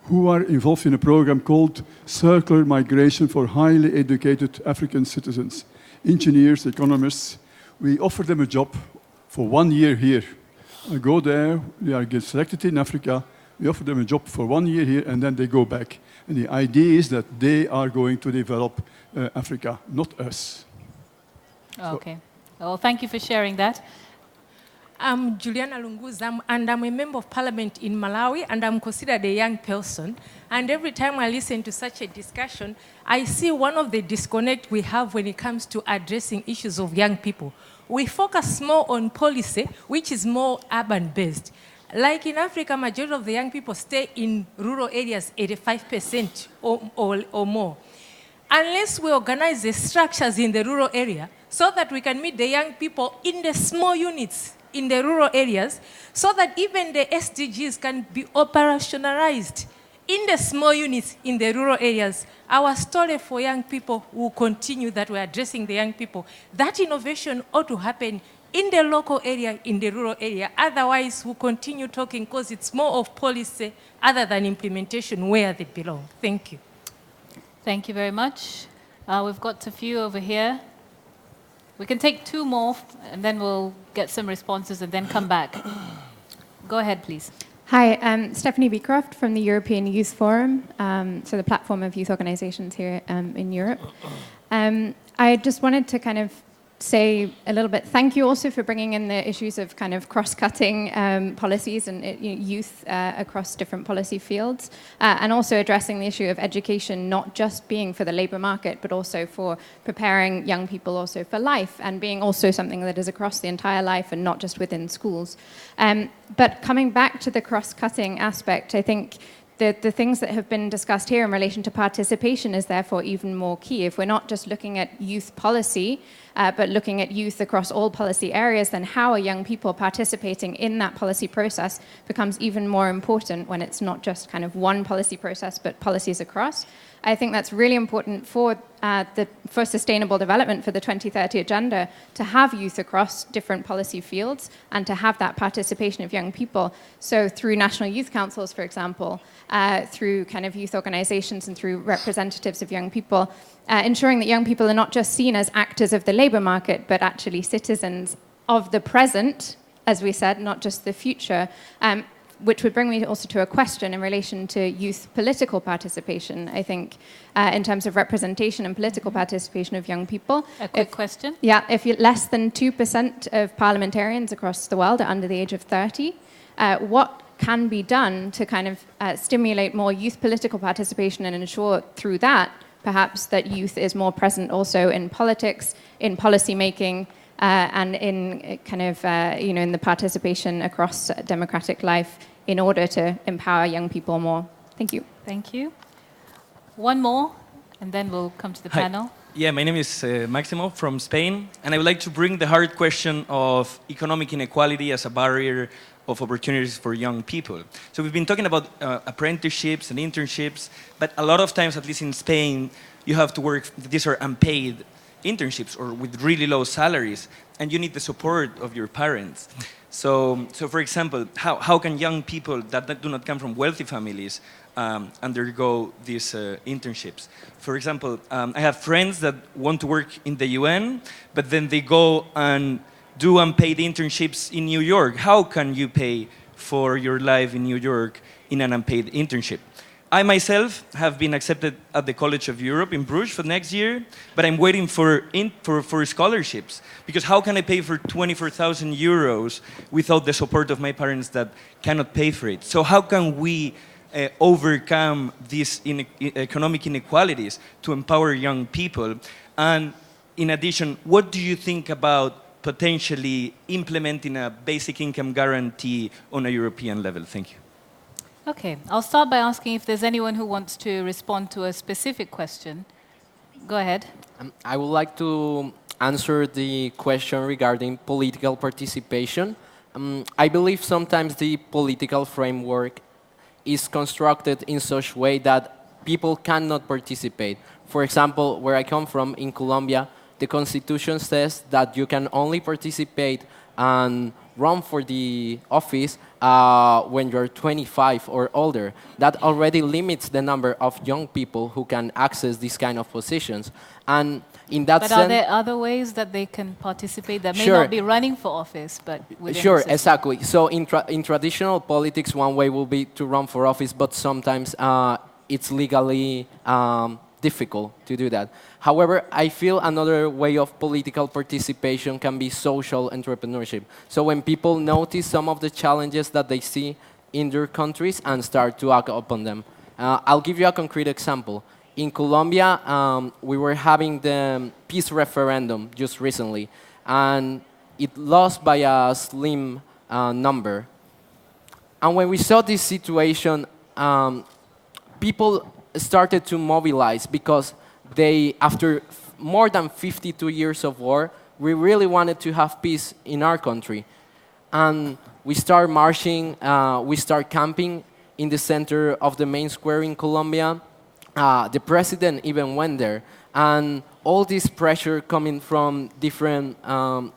who are involved in a program called Circular Migration for Highly Educated African Citizens. Engineers, economists. We offer them a job for 1 year here. I go there, they get selected in Africa, we offer them a job for 1 year here, and then they go back. And the idea is that they are going to develop Africa, not us. Okay. Well, thank you for sharing that. I'm Juliana Ludum, and I'm a member of parliament in Malawi, and I'm considered a young person. And every time I listen to such a discussion, I see one of the disconnect we have when it comes to addressing issues of young people. We focus more on policy, which is more urban-based. Like in Africa, majority of the young people stay in rural areas, 85% or more. Unless we organize the structures in the rural area so that we can meet the young people in the small units in the rural areas, so that even the SDGs can be operationalized in the small units in the rural areas, our story for young people will continue, that we're addressing the young people. That innovation ought to happen in the local area, in the rural area. Otherwise, we'll continue talking because it's more of policy other than implementation where they belong. Thank you. Thank you very much. We've got a few over here. We can take two more, and then we'll get some responses and then come back. Go ahead, please. Hi, I'm Stephanie Becraft from the European Youth Forum, so the platform of youth organizations here in Europe. I just wanted to kind of say a little bit, thank you also for bringing in the issues of kind of cross-cutting policies and youth across different policy fields, and also addressing the issue of education not just being for the labor market, but also for preparing young people also for life, and being also something that is across the entire life and not just within schools. But coming back to the cross-cutting aspect, I think the things that have been discussed here in relation to participation is therefore even more key. If we're not just looking at youth policy, but looking at youth across all policy areas, then how are young people participating in that policy process becomes even more important when it's not just kind of one policy process, but policies across. I think that's really important for sustainable development for the 2030 agenda, to have youth across different policy fields and to have that participation of young people. So through national youth councils, for example, through kind of youth organizations and through representatives of young people, ensuring that young people are not just seen as actors of the labor market, but actually citizens of the present, as we said, not just the future. Which would bring me also to a question in relation to youth political participation. I think in terms of representation and political participation of young people. A quick question? Yeah, if less than 2% of parliamentarians across the world are under the age of 30, what can be done to kind of stimulate more youth political participation and ensure through that, perhaps, that youth is more present also in politics, in policy making, and in kind of, in the participation across democratic life in order to empower young people more. Thank you. Thank you. One more, and then we'll come to the panel. Yeah, my name is Maximo from Spain, and I would like to bring the hard question of economic inequality as a barrier of opportunities for young people. So we've been talking about apprenticeships and internships, but a lot of times, at least in Spain, you have to work, these are unpaid internships or with really low salaries, and you need the support of your parents. So for example, how can young people that do not come from wealthy families undergo these internships? For example, I have friends that want to work in the UN, but then they go and do unpaid internships in New York. How can you pay for your life in New York in an unpaid internship? I myself have been accepted at the College of Europe in Bruges for next year, but I'm waiting for scholarships, because how can I pay for 24,000 euros without the support of my parents that cannot pay for it? So how can we overcome these economic inequalities to empower young people? And in addition, what do you think about potentially implementing a basic income guarantee on a European level? Thank you. Okay, I'll start by asking if there's anyone who wants to respond to a specific question. Go ahead. I would like to answer the question regarding political participation. I believe sometimes the political framework is constructed in such way that people cannot participate. For example, where I come from, in Colombia, the Constitution says that you can only participate and run for the office when you're 25 or older. That already limits the number of young people who can access these kind of positions. And in that sense... But are there other ways that they can participate that may not be running for office, but within Sure, the system? exactly. So in traditional politics, one way will be to run for office, but sometimes it's legally difficult to do that. However, I feel another way of political participation can be social entrepreneurship. So when people notice some of the challenges that they see in their countries and start to act upon them. I'll give you a concrete example. In Colombia, we were having the peace referendum just recently, and it lost by a slim number. And when we saw this situation, people started to mobilize because they, after more than 52 years of war, we really wanted to have peace in our country. And we start marching, we start camping in the center of the main square in Colombia. The president even went there. And all this pressure coming from different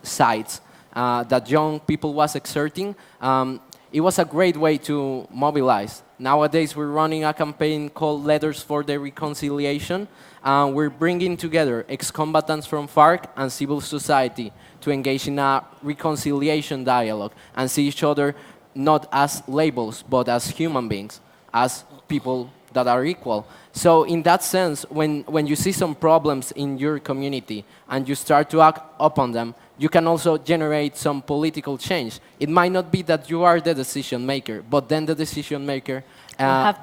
sides that young people was exerting, it was a great way to mobilize. Nowadays, we're running a campaign called Letters for the Reconciliation. We're bringing together ex-combatants from FARC and civil society to engage in a reconciliation dialogue and see each other not as labels, but as human beings, as people that are equal. So in that sense, when you see some problems in your community and you start to act upon them, you can also generate some political change. It might not be that you are the decision maker, but then the decision maker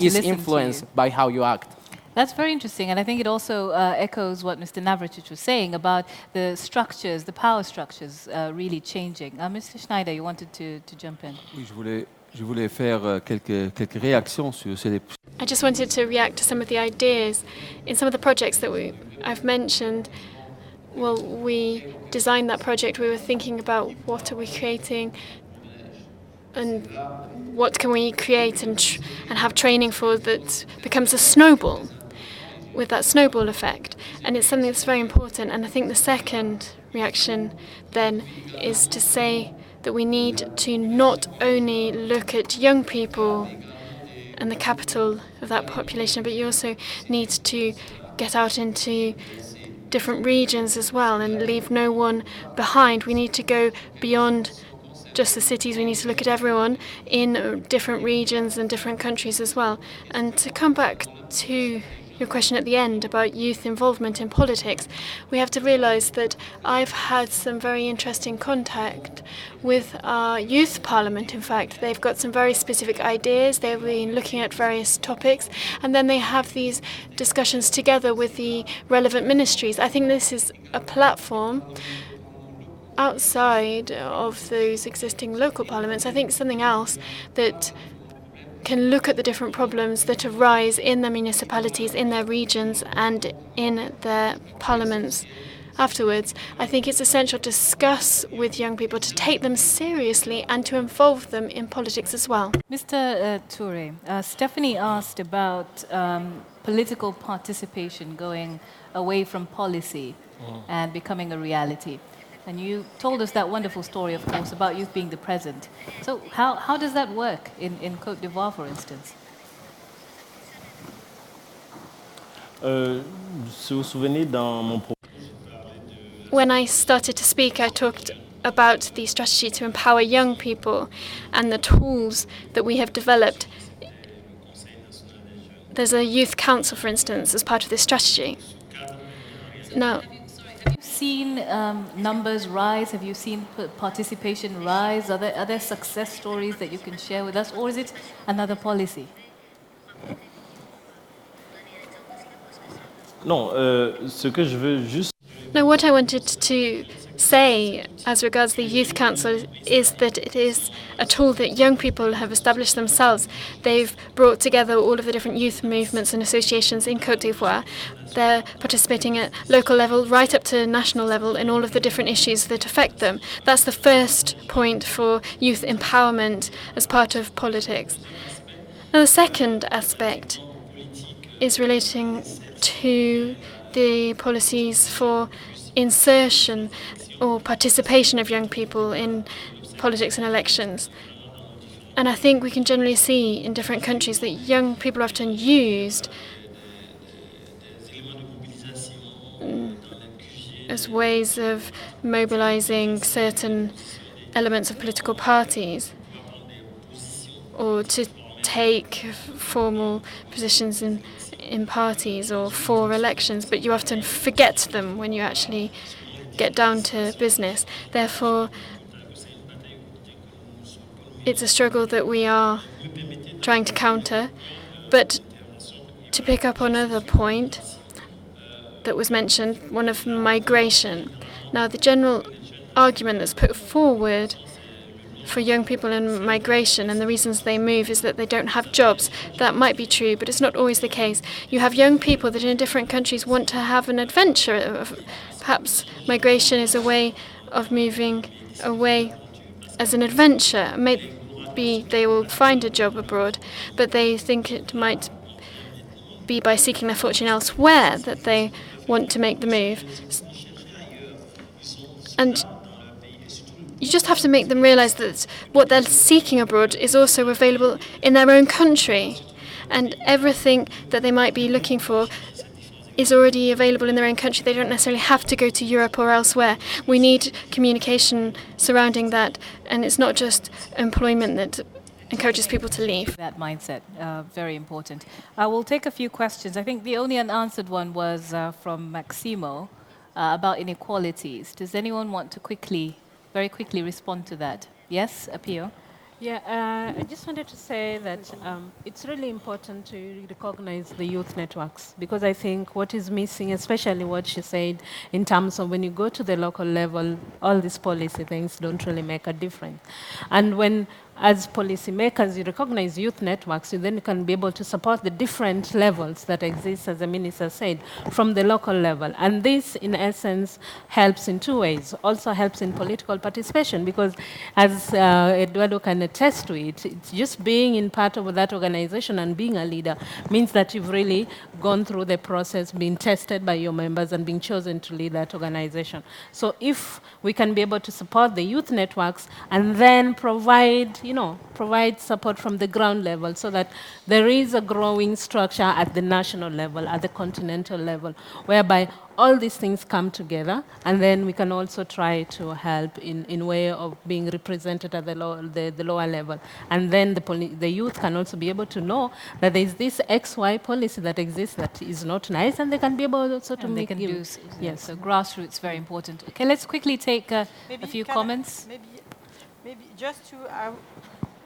is influenced by how you act. That's very interesting, and I think it also echoes what Mr. Navracic was saying about the structures, the power structures really changing. Mr. Schneider, you wanted to jump in. Oui, je voulais faire quelques réactions sur ces... I just wanted to react to some of the ideas in some of the projects that I've mentioned. Well, we designed that project, we were thinking about what are we creating and what can we create and have training for that becomes a snowball, with that snowball effect. And it's something that's very important. And I think the second reaction then is to say that we need to not only look at young people and the capital of that population, but you also need to get out into different regions as well and leave no one behind. We need to go beyond just the cities. We need to look at everyone in different regions and different countries as well. And to come back to your question at the end about youth involvement in politics, we have to realize that I've had some very interesting contact with our youth parliament. In fact, they've got some very specific ideas. They've been looking at various topics, and then they have these discussions together with the relevant ministries. I think this is a platform outside of those existing local parliaments. I think something else that can look at the different problems that arise in their municipalities, in their regions, and in their parliaments afterwards. I think it's essential to discuss with young people, to take them seriously and to involve them in politics as well. Mr. Toure, Stephanie asked about political participation going away from policy and becoming a reality. And you told us that wonderful story, of course, about youth being the present. So how does that work in Côte d'Ivoire, for instance? When I started to speak, I talked about the strategy to empower young people and the tools that we have developed. There's a youth council, for instance, as part of this strategy. Now, have you seen numbers rise? Have you seen participation rise? Are there success stories that you can share with us, or is it another policy? Non, ce que je veux juste... Now, what I wanted to say as regards the Youth Council is that it is a tool that young people have established themselves. They've brought together all of the different youth movements and associations in Côte d'Ivoire. They're participating at local level right up to national level in all of the different issues that affect them. That's the first point for youth empowerment as part of politics. Now, the second aspect is relating to the policies for insertion or participation of young people in politics and elections. And I think we can generally see in different countries that young people are often used as ways of mobilizing certain elements of political parties or to take formal positions in parties or for elections, but you often forget them when you actually get down to business. Therefore, it's a struggle that we are trying to counter. But to pick up on another point that was mentioned, one of migration. Now, the general argument that's put forward for young people in migration and the reasons they move is that they don't have jobs. That might be true, but it's not always the case. You have young people that in different countries want to have an adventure. Perhaps migration is a way of moving away as an adventure. Maybe they will find a job abroad, but they think it might be by seeking their fortune elsewhere that they want to make the move. And you just have to make them realize that what they're seeking abroad is also available in their own country. And everything that they might be looking for is already available in their own country. They don't necessarily have to go to Europe or elsewhere. We need communication surrounding that. And it's not just employment that encourages people to leave. That mindset, very important. I will take a few questions. I think the only unanswered one was from Maximo about inequalities. Does anyone want to very quickly respond to that? Yes, Apio? Yeah, I just wanted to say that it's really important to recognize the youth networks, because I think what is missing, especially what she said in terms of when you go to the local level, all these policy things don't really make a difference. And when, as policymakers, you recognize youth networks, you then can be able to support the different levels that exist, as the minister said, from the local level. And this, in essence, helps in two ways. Also helps in political participation, because as Eduardo can attest to it, it's just being in part of that organization and being a leader means that you've really gone through the process, been tested by your members and being chosen to lead that organization. So if we can be able to support the youth networks and then provide provide support from the ground level so that there is a growing structure at the national level, at the continental level, whereby all these things come together, and then we can also try to help in way of being represented at the lower level. And then the youth can also be able to know that there is this XY policy that exists that is not nice, and they can be able also to make use. Yes, so grassroots, very important. Okay, let's quickly take a few comments. Maybe just to,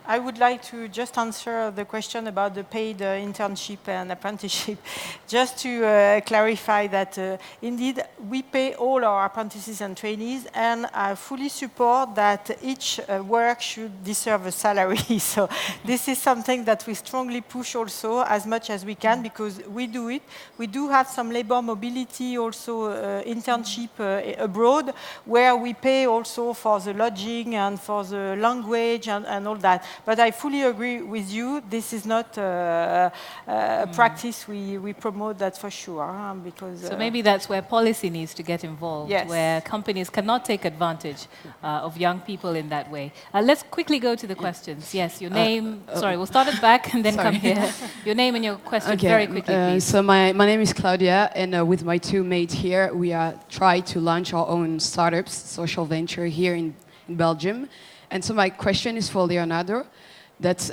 I would like to just answer the question about the paid internship and apprenticeship. Just to clarify that indeed we pay all our apprentices and trainees, and I fully support that each work should deserve a salary. So this is something that we strongly push also as much as we can, because we do it. We do have some labor mobility also internship abroad, where we pay also for the lodging and for the language and all that. But I fully agree with you. This is not a practice we promote, that's for sure. Because so maybe that's where policy needs to get involved, yes, where companies cannot take advantage of young people in that way. Let's quickly go to the questions. Yes, your name. Sorry, we'll start at back and then come here. Your name and your question very quickly, please. So my name is Claudia, and with my two mates here, we try to launch our own startups, social venture here in Belgium. And so my question is for Leonardo. That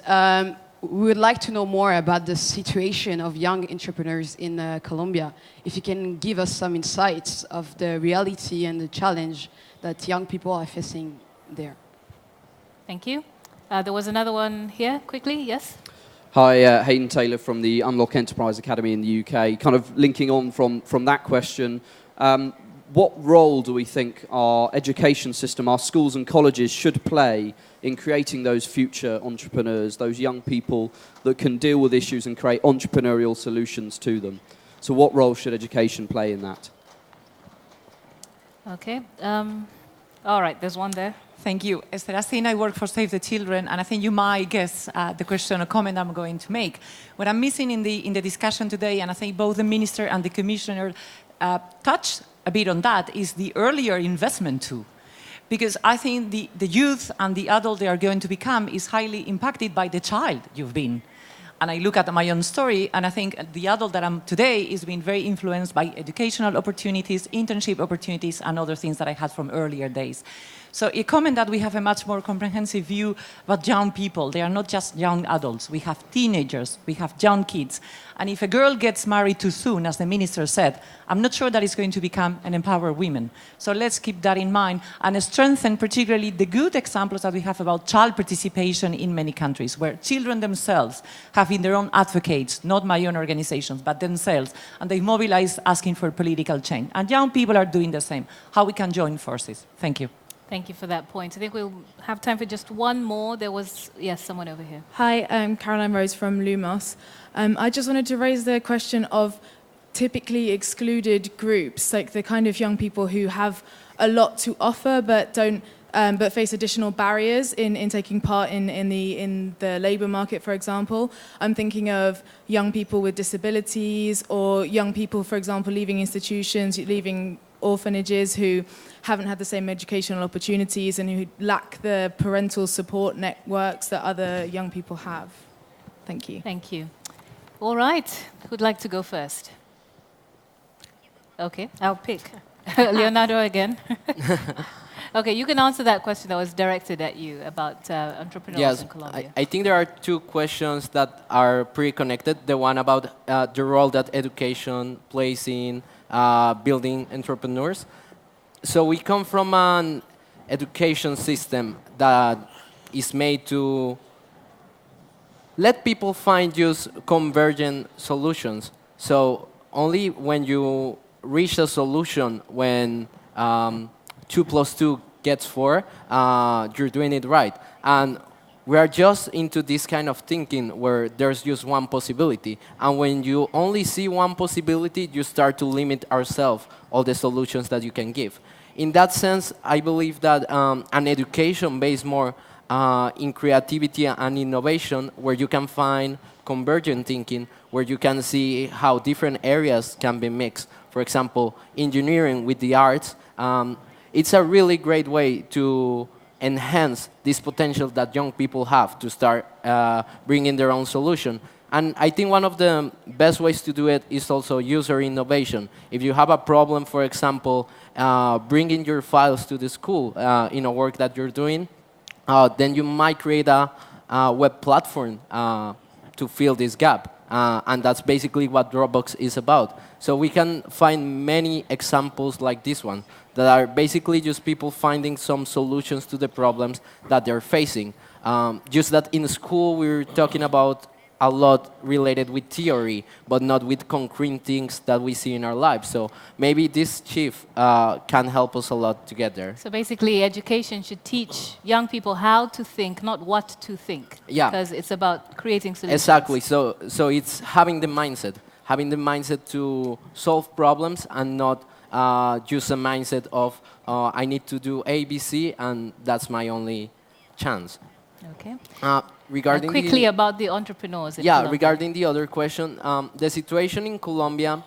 we would like to know more about the situation of young entrepreneurs in Colombia. If you can give us some insights of the reality and the challenge that young people are facing there. Thank you. There was another one here, quickly, yes? Hi, Hayden Taylor from the Unlock Enterprise Academy in the UK. Kind of linking on from that question, what role do we think our education system, our schools and colleges should play in creating those future entrepreneurs, those young people that can deal with issues and create entrepreneurial solutions to them? So what role should education play in that? Okay. All right, there's one there. Thank you. Esther Astin, I work for Save the Children, and I think you might guess the question or comment I'm going to make. What I'm missing in the discussion today, and I think both the Minister and the Commissioner touched a bit on that, is the earlier investment too. Because I think the youth and the adult they are going to become is highly impacted by the child you've been. And I look at my own story, and I think the adult that I'm today is being very influenced by educational opportunities, internship opportunities, and other things that I had from earlier days. So a comment that we have a much more comprehensive view about young people. They are not just young adults. We have teenagers, we have young kids. And if a girl gets married too soon, as the minister said, I'm not sure that it's going to become an empowered woman. So let's keep that in mind and strengthen particularly the good examples that we have about child participation in many countries, where children themselves have been their own advocates, not my own organizations, but themselves, and they mobilize asking for political change. And young people are doing the same. How we can join forces. Thank you. Thank you for that point. I think we'll have time for just one more. There was, yes, someone over here. Hi, I'm Caroline Rose from Lumos. I just wanted to raise the question of typically excluded groups, like the kind of young people who have a lot to offer but don't, but face additional barriers in taking part in the labour market, for example. I'm thinking of young people with disabilities, or young people, for example, leaving institutions, leaving orphanages, who haven't had the same educational opportunities and who lack the parental support networks that other young people have. Thank you. Thank you. All right. Who'd like to go first? Okay, I'll pick. Leonardo again. Okay, you can answer that question that was directed at you about entrepreneurs in Colombia. I think there are two questions that are pretty connected. The one about the role that education plays in building entrepreneurs. So we come from an education system that is made to let people find use convergent solutions. So only when you reach a solution when 2 + 2 gets 4, you're doing it right. And we are just into this kind of thinking where there's just one possibility. And when you only see one possibility, you start to limit ourselves, all the solutions that you can give. In that sense, I believe that an education based more in creativity and innovation, where you can find convergent thinking, where you can see how different areas can be mixed. For example, engineering with the arts, it's a really great way to enhance this potential that young people have to start bringing their own solution. And I think one of the best ways to do it is also user innovation. If you have a problem, for example, bringing your files to the school in a work that you're doing, then you might create a web platform to fill this gap. And that's basically what Dropbox is about. So we can find many examples like this one that are basically just people finding some solutions to the problems that they're facing. Just that in school we're talking about a lot related with theory, but not with concrete things that we see in our lives. So maybe this chief can help us a lot to get there. So basically, education should teach young people how to think, not what to think. Yeah. Because it's about creating solutions. Exactly. So it's having the mindset to solve problems and not just a mindset of I need to do A, B, C, and that's my only chance. Okay. Regarding quickly about the entrepreneurs. Yeah, regarding the other question, the situation in Colombia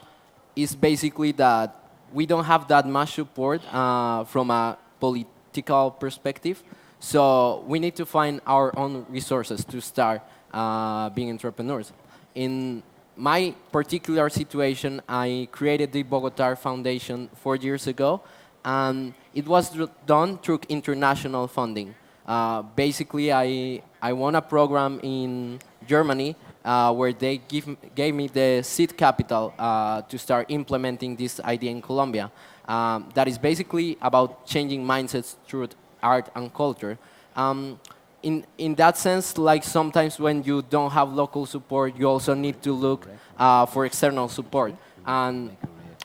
is basically that we don't have that much support from a political perspective. So we need to find our own resources to start being entrepreneurs. In my particular situation, I created the Bogotá Foundation 4 years ago, and it was done through international funding. Basically, I won a program in Germany where they gave me the seed capital to start implementing this idea in Colombia. That is basically about changing mindsets through art and culture. In that sense, like sometimes when you don't have local support, you also need to look for external support. And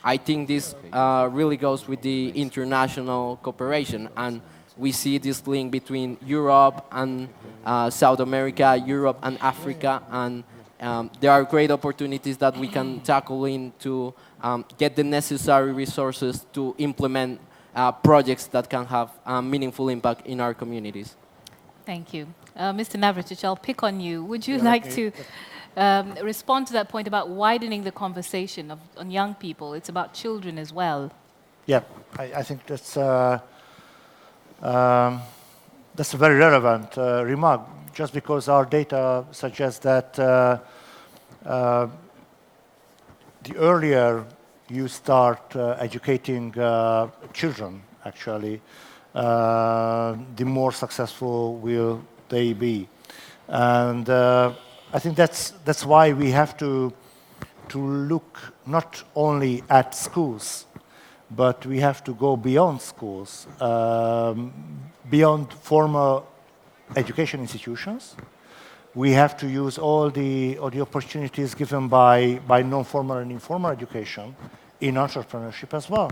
I think this really goes with the international cooperation. And we see this link between Europe and South America, Europe and Africa, and there are great opportunities that we can tackle in to get the necessary resources to implement projects that can have a meaningful impact in our communities. Thank you. Mr. Navracic, I'll pick on you. Would you like to respond to that point about widening the conversation on young people? It's about children as well. Yeah, I think that's a very relevant remark, just because our data suggests that the earlier you start educating children, actually, the more successful will they be. And I think that's why we have to look not only at schools, but we have to go beyond schools, beyond formal education institutions. We have to use all the opportunities given by non-formal and informal education in entrepreneurship as well,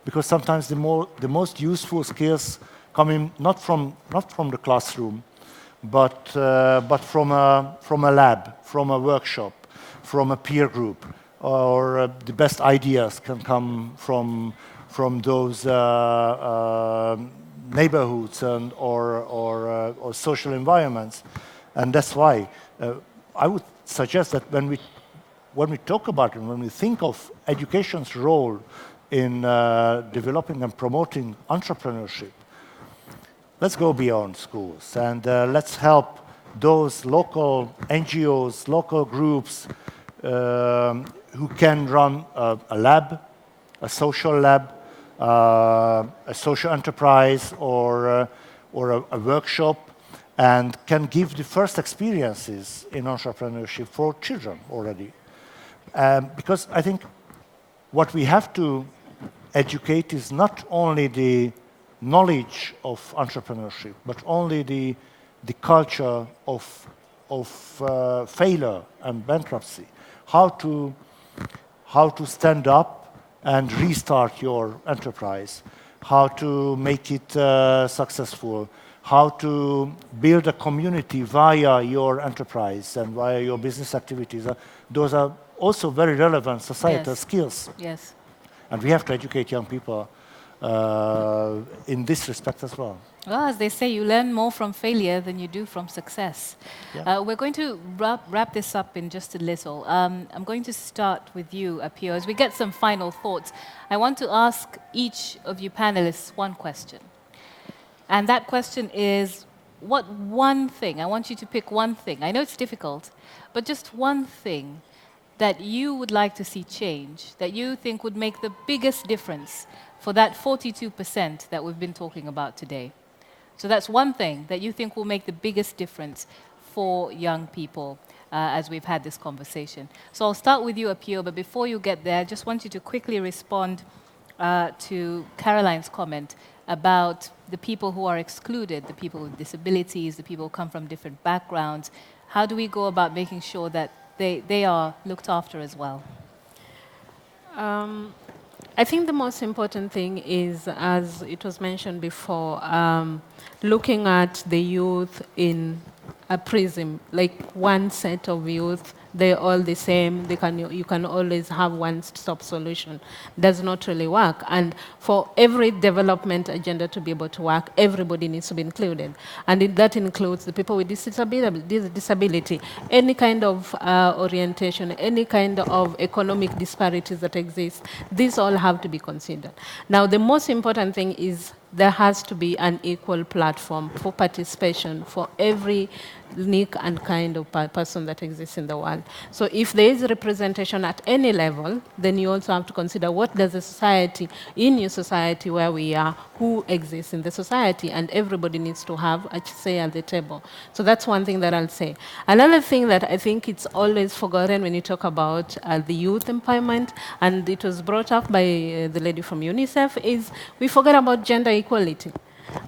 because sometimes the most useful skills come in not from the classroom, but from a lab, from a workshop, from a peer group, or the best ideas can come from those neighborhoods and or social environments. And that's why I would suggest that when we talk about it, when we think of education's role in developing and promoting entrepreneurship, let's go beyond schools and let's help those local NGOs, local groups who can run a lab, a social lab, a social enterprise, or a workshop, and can give the first experiences in entrepreneurship for children already. Because I think what we have to educate is not only the knowledge of entrepreneurship, but only the culture of failure and bankruptcy. How to stand up and restart your enterprise, how to make it successful, how to build a community via your enterprise and via your business activities. Those are also very relevant societal skills. Yes. And we have to educate young people in this respect as well. Well, as they say, you learn more from failure than you do from success. Yeah. We're going to wrap this up in just a little. I'm going to start with you, Apio. As we get some final thoughts, I want to ask each of you panelists one question. And that question is, what one thing, I want you to pick one thing, I know it's difficult, but just one thing that you would like to see change, that you think would make the biggest difference for that 42% that we've been talking about today. So that's one thing that you think will make the biggest difference for young people as we've had this conversation. So I'll start with you, Apio, but before you get there, I just want you to quickly respond to Caroline's comment about the people who are excluded, the people with disabilities, the people who come from different backgrounds. How do we go about making sure that they are looked after as well? I think the most important thing is, as it was mentioned before, looking at the youth in a prism, like one set of youth, they're all the same, you can always have one-stop solution. Does not really work. And for every development agenda to be able to work, everybody needs to be included. And that includes the people with disability, any kind of orientation, any kind of economic disparities that exist, these all have to be considered. Now, the most important thing is there has to be an equal platform for participation for every unique and kind of person that exists in the world. So if there is representation at any level, then you also have to consider what does the society, in your society where we are, who exists in the society, and everybody needs to have a say at the table. So that's one thing that I'll say. Another thing that I think it's always forgotten when you talk about the youth empowerment, and it was brought up by the lady from UNICEF, is we forget about gender equality.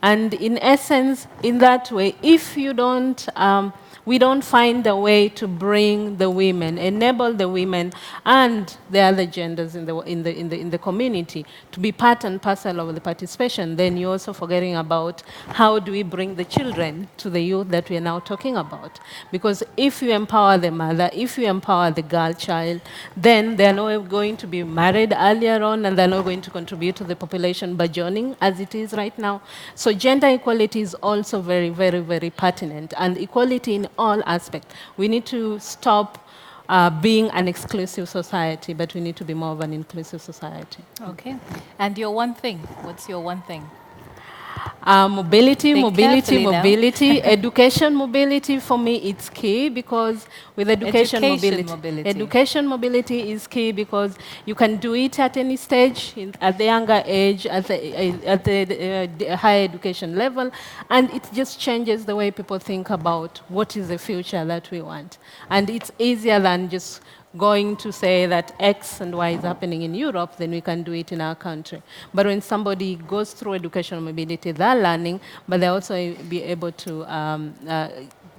And in essence, in that way, if you don't, we don't find a way to bring the women, enable the women and the other genders in the community to be part and parcel of the participation, then you're also forgetting about how do we bring the children to the youth that we are now talking about. Because if you empower the mother, if you empower the girl child, then they're not going to be married earlier on, and they're not going to contribute to the population burgeoning as it is right now. So gender equality is also very, very, very pertinent, and equality in all aspects. We need to stop being an exclusive society, but we need to be more of an inclusive society. Okay. And your one thing, what's your one thing? Mobility. Education mobility, for me, it's key, because with education mobility is key, because you can do it at any stage, at the younger age, at the higher education level, and it just changes the way people think about what is the future that we want. And it's easier than just going to say that X and Y is happening in Europe, then we can do it in our country. But when somebody goes through educational mobility, they're learning, but they also be able to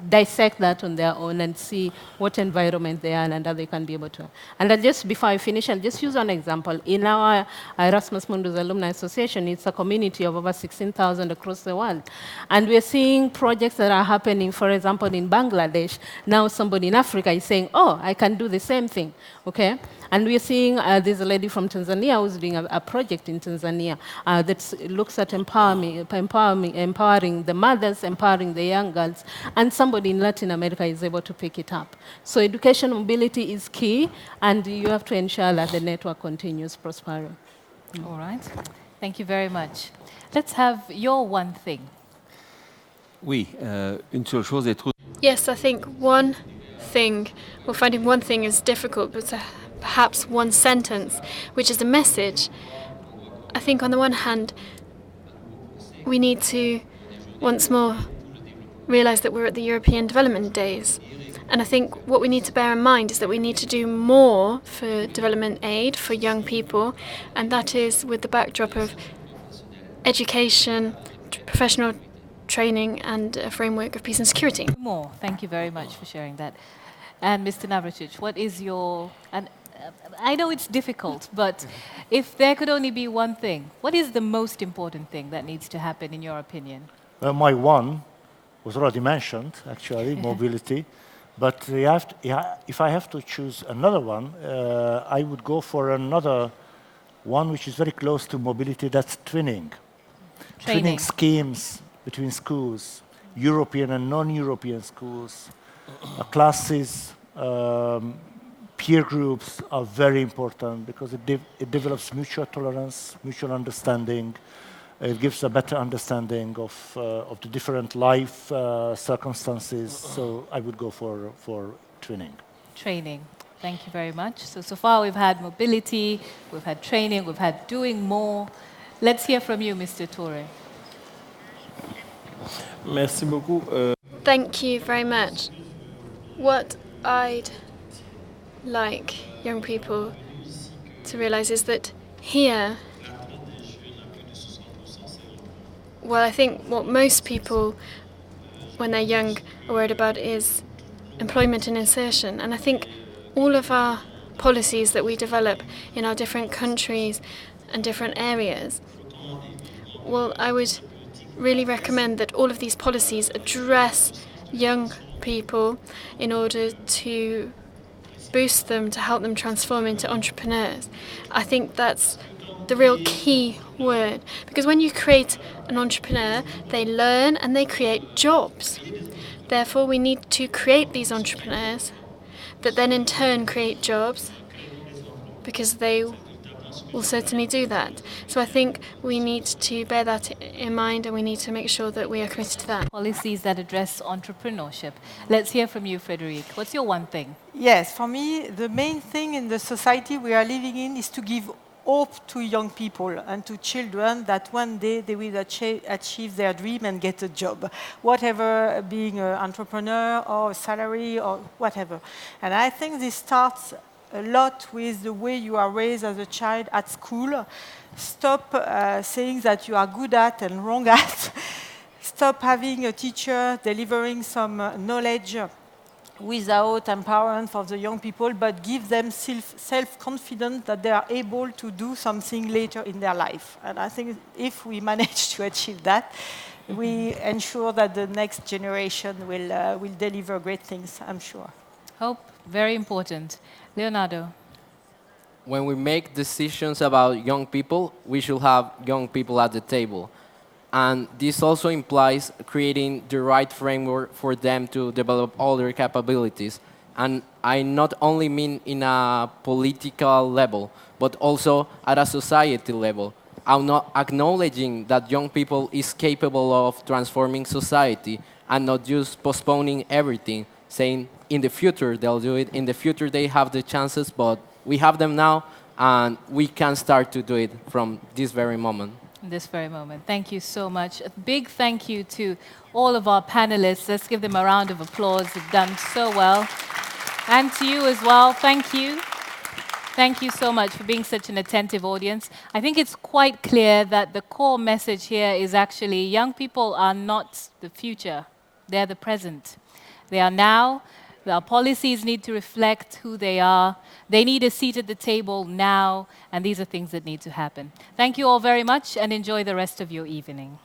dissect that on their own and see what environment they are in and how they can be able to. And then just before I finish, I'll just use an example. In our Erasmus Mundus Alumni Association, it's a community of over 16,000 across the world. And we're seeing projects that are happening, for example, in Bangladesh. Now somebody in Africa is saying, oh, I can do the same thing, okay? And we're seeing there's a lady from Tanzania who's doing a project in Tanzania that looks at empowering the mothers, empowering the young girls, and somebody in Latin America is able to pick it up. So education mobility is key, and you have to ensure that the network continues prospering. All right. Thank you very much. Let's have your one thing. Oui, une seule chose est trop. Yes, I think one thing, well, finding one thing is difficult, but perhaps one sentence, which is a message. I think on the one hand, we need to once more realise that we're at the European Development Days. And I think what we need to bear in mind is that we need to do more for development aid for young people, and that is with the backdrop of education, professional training, and a framework of peace and security. More. Thank you very much for sharing that. And Mr. Navracic, what is your... And I know it's difficult, but if there could only be one thing, what is the most important thing that needs to happen, in your opinion? My one was already mentioned, actually, mobility. But if I have to choose another one, I would go for another one which is very close to mobility, that's twinning. Twinning schemes between schools, European and non-European schools, classes, peer groups are very important because it develops mutual tolerance, mutual understanding, It gives a better understanding of the different life circumstances. So I would go for training. Training. Thank you very much. So far we've had mobility, we've had training, we've had doing more. Let's hear from you, Mr. Toure. Merci beaucoup. Thank you very much. What I'd like young people to realize is that here, well, I think what most people, when they're young, are worried about is employment and insertion. And I think all of our policies that we develop in our different countries and different areas, well, I would really recommend that all of these policies address young people in order to boost them, to help them transform into entrepreneurs. I think that's the real key word, because when you create an entrepreneur, they learn and they create jobs. Therefore, we need to create these entrepreneurs that then in turn create jobs, because they will certainly do that. So I think we need to bear that in mind, and we need to make sure that we are committed to that. Policies that address entrepreneurship. Let's hear from you, Frédéric. What's your one thing? Yes, for me, the main thing in the society we are living in is to give hope to young people and to children that one day they will achieve their dream and get a job, whatever, being an entrepreneur or a salary or whatever. And I think this starts a lot with the way you are raised as a child at school. Stop saying that you are good at and wrong at. Stop having a teacher delivering some knowledge without empowerment for the young people, but give them self-confidence that they are able to do something later in their life. And I think if we manage to achieve that, we ensure that the next generation will deliver great things, I'm sure. Hope, very important. Leonardo. When we make decisions about young people, we should have young people at the table. And this also implies creating the right framework for them to develop all their capabilities. And I not only mean in a political level, but also at a society level. I'm not acknowledging that young people is capable of transforming society and not just postponing everything, saying in the future they'll do it, in the future they have the chances, but we have them now and we can start to do it from this very moment. This very moment. Thank you so much. A big thank you to all of our panelists. Let's give them a round of applause. They've done so well. And to you as well, thank you. Thank you so much for being such an attentive audience. I think it's quite clear that the core message here is actually young people are not the future. They're the present. They are now. Our policies need to reflect who they are. They need a seat at the table now, and these are things that need to happen. Thank you all very much, and enjoy the rest of your evening.